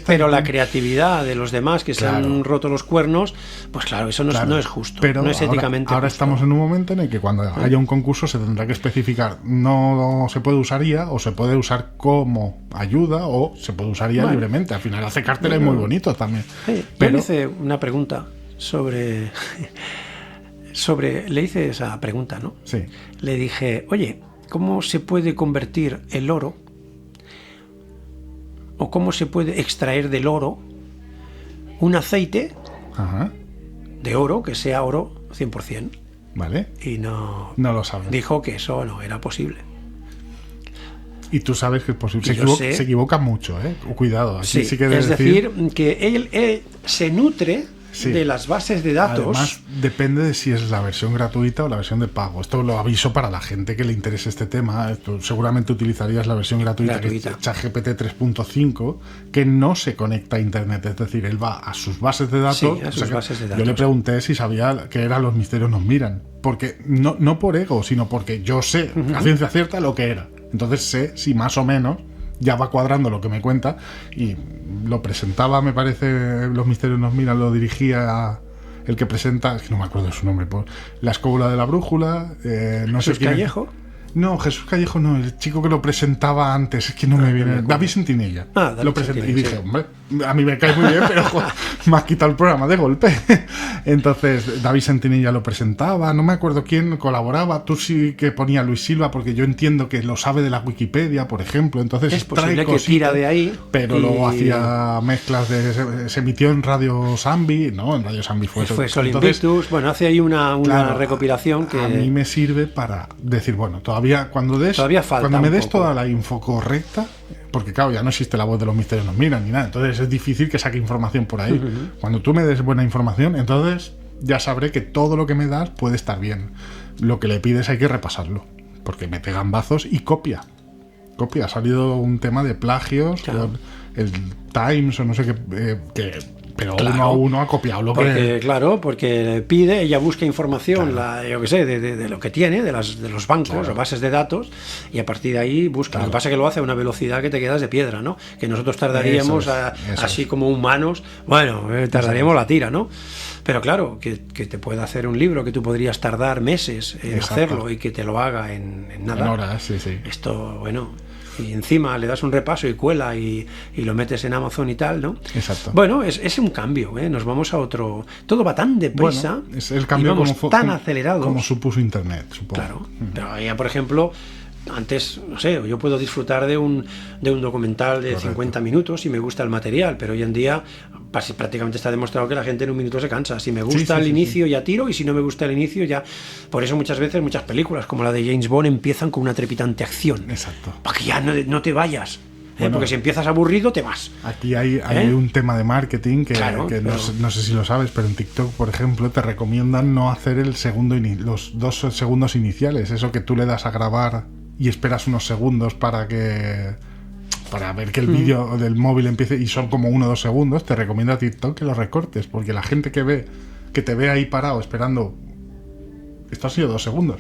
Pero la creatividad de los demás que se han roto los cuernos, pues claro, eso no es justo, pero no es éticamente ahora justo. Estamos en un momento en el que cuando haya un concurso se tendrá que especificar, no se puede usar IA, o se puede usar como ayuda, o se puede usar IA libremente. Al final hace carteles muy bonitos también. Yo le hice una pregunta sobre le hice esa pregunta, ¿no? Sí. Le dije, oye, ¿cómo se puede convertir el oro, o cómo se puede extraer del oro un aceite de oro que sea oro 100%? Vale. Y no lo sabe. Dijo que eso no era posible. Y tú sabes que es posible. Se equivoca mucho, ¿eh? Cuidado. Aquí sí que es decir, que él se nutre de las bases de datos. Además, depende de si es la versión gratuita o la versión de pago. Esto lo aviso para la gente que le interese este tema. Tú seguramente utilizarías la versión gratuita. Que es ChatGPT 3.5, que no se conecta a internet. Es decir, él va a sus bases de datos. Sí, a sus bases de datos. Yo le pregunté si sabía que era Los Misterios Nos Miran. Porque no por ego, sino porque yo sé a ciencia cierta lo que era. Entonces sé si más o menos ya va cuadrando lo que me cuenta, y lo presentaba, me parece, Los Misterios Nos Miran, lo dirigía el que presenta, es que no me acuerdo de su nombre, La Escóbula de la Brújula, no sé quién. ¿Callejo? No, Jesús Callejo no, el chico que lo presentaba antes, es que no me viene. David Sentinella. Lo presenté y dije, hombre, a mí me cae muy bien, pero joder, me has quitado el programa de golpe. Entonces, David Sentinella lo presentaba, no me acuerdo quién colaboraba, tú sí que ponía Luis Silva, porque yo entiendo que lo sabe de la Wikipedia, por ejemplo, entonces es posible que tira de ahí. Pero luego hacía mezclas se emitió en Radio Sambi, ¿no? En Radio Sambi fue Sol Invictus, bueno, hace ahí una recopilación que a mí me sirve para decir, bueno, cuando me des toda la info correcta, porque claro, ya no existe la voz de Los Misterios Nos Miran ni nada, entonces es difícil que saque información por ahí. Cuando tú me des buena información, entonces ya sabré que todo lo que me das puede estar bien. Lo que le pides hay que repasarlo, porque mete gambazos y copia. Ha salido un tema de plagios con el Times o no sé qué, pero uno a uno ha copiado lo que... Claro, porque pide, ella busca información, yo qué sé, de lo que tiene, de los bancos o bases de datos, y a partir de ahí busca. Lo que pasa es que lo hace a una velocidad que te quedas de piedra, ¿no? Que nosotros tardaríamos, así como humanos, tardaríamos la tira, ¿no? Pero claro, que te pueda hacer un libro que tú podrías tardar meses en hacerlo, y que te lo haga en nada. En horas, sí. Esto, y encima le das un repaso y cuela y lo metes en Amazon y tal, ¿no? Exacto. Bueno, es un cambio, nos vamos a otro... Todo va tan deprisa, es el cambio y vamos tan acelerados. Como supuso Internet, supongo. Claro, pero ya, por ejemplo, antes, no sé, yo puedo disfrutar de un documental de 50 minutos y me gusta el material, pero hoy en día prácticamente está demostrado que la gente en un minuto se cansa. Si me gusta el inicio ya tiro, y si no me gusta el inicio ya... Por eso muchas veces muchas películas como la de James Bond empiezan con una trepidante acción. Exacto. Para que ya no te vayas. Porque si empiezas aburrido te vas. Aquí hay un tema de marketing que no sé si lo sabes, pero en TikTok, por ejemplo, te recomiendan no hacer los 2 segundos iniciales. Eso que tú le das a grabar y esperas unos segundos para ver que el vídeo del móvil empiece, y son como 1 o 2 segundos. Te recomienda TikTok que lo recortes, porque la gente que te ve ahí parado esperando, esto ha sido 2 segundos,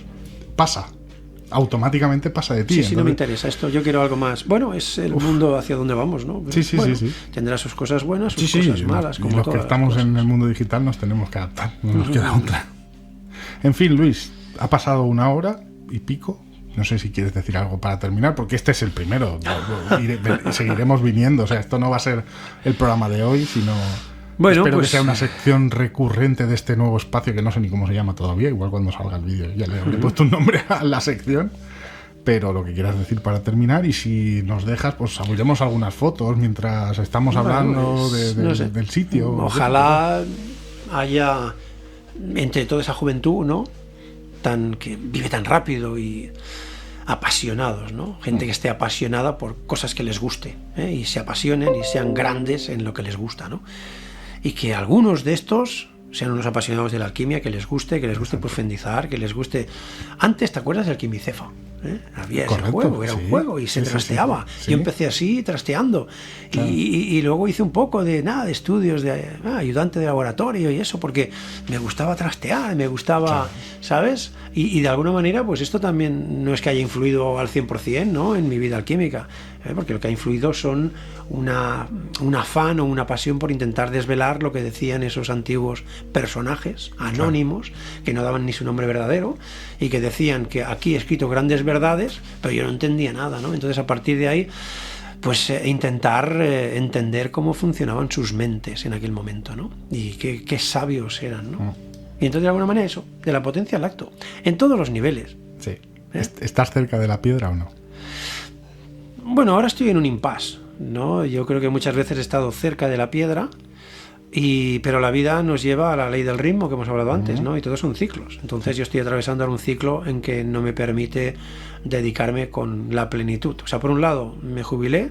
automáticamente pasa de ti. Sí, entonces... no me interesa esto, yo quiero algo más. Bueno, es el mundo hacia donde vamos, ¿no? Sí. Tendrá sus cosas buenas, sus cosas malas, como los que estamos en el mundo digital nos tenemos que adaptar, no nos queda otra. En fin, Luis, ha pasado 1 hora y pico. No sé si quieres decir algo para terminar, porque este es el primero. Seguiremos viniendo. O sea, esto no va a ser el programa de hoy, sino... Espero que sea una sección recurrente de este nuevo espacio, que no sé ni cómo se llama todavía. Igual cuando salga el vídeo ya le habré puesto un nombre a la sección. Pero lo que quieras decir para terminar, y si nos dejas, pues abriremos algunas fotos mientras estamos hablando del sitio. Ojalá haya, entre toda esa juventud, ¿no?, que vive tan rápido, y apasionados, ¿no? Gente que esté apasionada por cosas que les guste, y se apasionen y sean grandes en lo que les gusta, ¿no? Y que algunos de estos sean unos apasionados de la alquimia, que les guste profundizar, que les guste. Antes, ¿te acuerdas del Quimicefa? Había ese juego, era un juego y se trasteaba. Sí. Yo empecé así, trasteando. Claro. Y luego hice un poco de estudios de ayudante de laboratorio y eso, porque me gustaba trastear, me gustaba, claro. ¿Sabes? Y de alguna manera, pues esto también no es que haya influido al 100%, ¿no?, en mi vida alquímica, porque lo que ha influido son un afán o una pasión por intentar desvelar lo que decían esos antiguos personajes anónimos, claro, que no daban ni su nombre verdadero y que decían que aquí he escrito grandes verdades, pero yo no entendía nada, ¿no? Entonces, a partir de ahí, pues intentar entender cómo funcionaban sus mentes en aquel momento, ¿no? Y qué sabios eran, ¿no? Y entonces, de alguna manera, eso, de la potencia al acto, en todos los niveles. Sí. ¿Estás cerca de la piedra o no? Bueno, ahora estoy en un impasse, ¿no? Yo creo que muchas veces he estado cerca de la piedra, pero la vida nos lleva a la ley del ritmo que hemos hablado antes, ¿no? Y todos son ciclos. Entonces yo estoy atravesando ahora un ciclo en que no me permite dedicarme con la plenitud. O sea, por un lado me jubilé,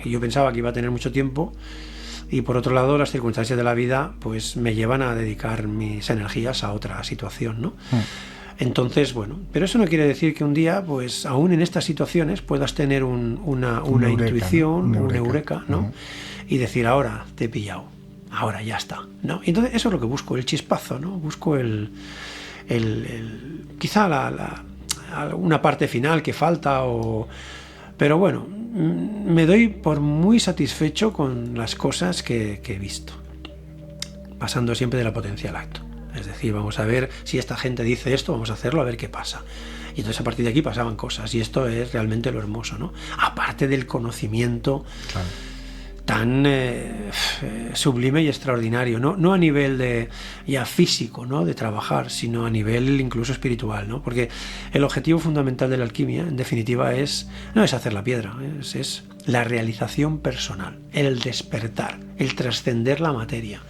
y yo pensaba que iba a tener mucho tiempo, y por otro lado las circunstancias de la vida pues me llevan a dedicar mis energías a otra situación, ¿no? Entonces, bueno, pero eso no quiere decir que un día, pues aún en estas situaciones puedas tener una intuición, ¿no? una eureka, ¿no? Y decir, ahora te he pillado, ahora ya está, ¿no? Y entonces eso es lo que busco, el chispazo, ¿no? Busco quizá una parte final que falta, pero bueno, me doy por muy satisfecho con las cosas que he visto, pasando siempre de la potencia al acto. Es decir, vamos a ver si esta gente dice esto, vamos a hacerlo, a ver qué pasa. Y entonces a partir de aquí pasaban cosas, y esto es realmente lo hermoso, ¿no? Aparte del conocimiento, claro, tan sublime y extraordinario, no a nivel ya físico, ¿no?, de trabajar, sino a nivel incluso espiritual, ¿no? Porque el objetivo fundamental de la alquimia, en definitiva, no es hacer la piedra, es la realización personal, el despertar, el trascender la materia,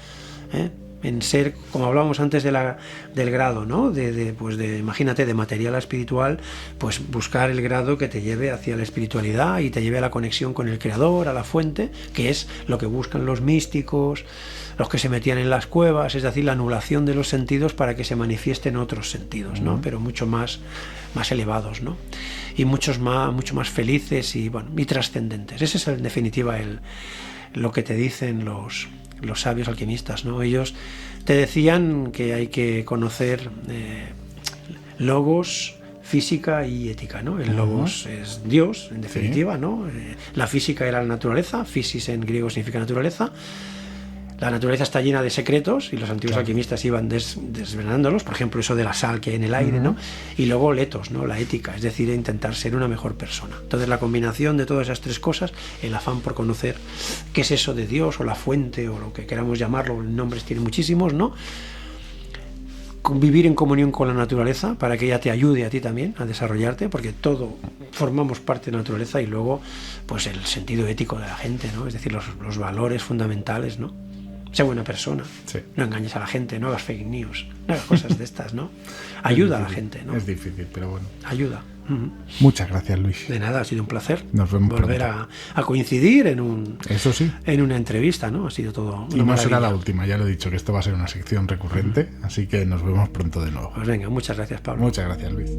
en ser, como hablábamos antes del grado, ¿no? Pues imagínate, de material a espiritual, pues buscar el grado que te lleve hacia la espiritualidad y te lleve a la conexión con el creador, a la fuente, que es lo que buscan los místicos, los que se metían en las cuevas, es decir, la anulación de los sentidos para que se manifiesten otros sentidos, ¿no? Pero mucho más elevados, ¿no? Y mucho más felices y trascendentes. Ese es en definitiva lo que te dicen los sabios alquimistas, ¿no? Ellos te decían que hay que conocer logos, física y ética, ¿no? El logos es Dios, en definitiva, sí, ¿no? La física era la naturaleza, physis en griego significa naturaleza. La naturaleza está llena de secretos y los antiguos alquimistas iban desvelándolos, por ejemplo, eso de la sal que hay en el aire, ¿no? Y luego letos, ¿no? La ética, es decir, intentar ser una mejor persona. Entonces, la combinación de todas esas tres cosas, el afán por conocer qué es eso de Dios o la fuente o lo que queramos llamarlo, nombres tiene muchísimos, ¿no? Vivir en comunión con la naturaleza para que ella te ayude a ti también a desarrollarte, porque todo formamos parte de la naturaleza, y luego, pues el sentido ético de la gente, ¿no? Es decir, los valores fundamentales, ¿no? Sé buena persona, sí, no engañes a la gente, no hagas fake news, no hagas cosas de estas, ¿no? Ayuda a la gente, ¿no? Es difícil, pero bueno. Ayuda. Muchas gracias, Luis. De nada, ha sido un placer. Nos vemos volver a coincidir eso sí, en una entrevista, ¿no? Ha sido todo una maravilla. Será la última, ya lo he dicho, que esto va a ser una sección recurrente, así que nos vemos pronto de nuevo. Pues venga, muchas gracias, Pablo. Muchas gracias, Luis.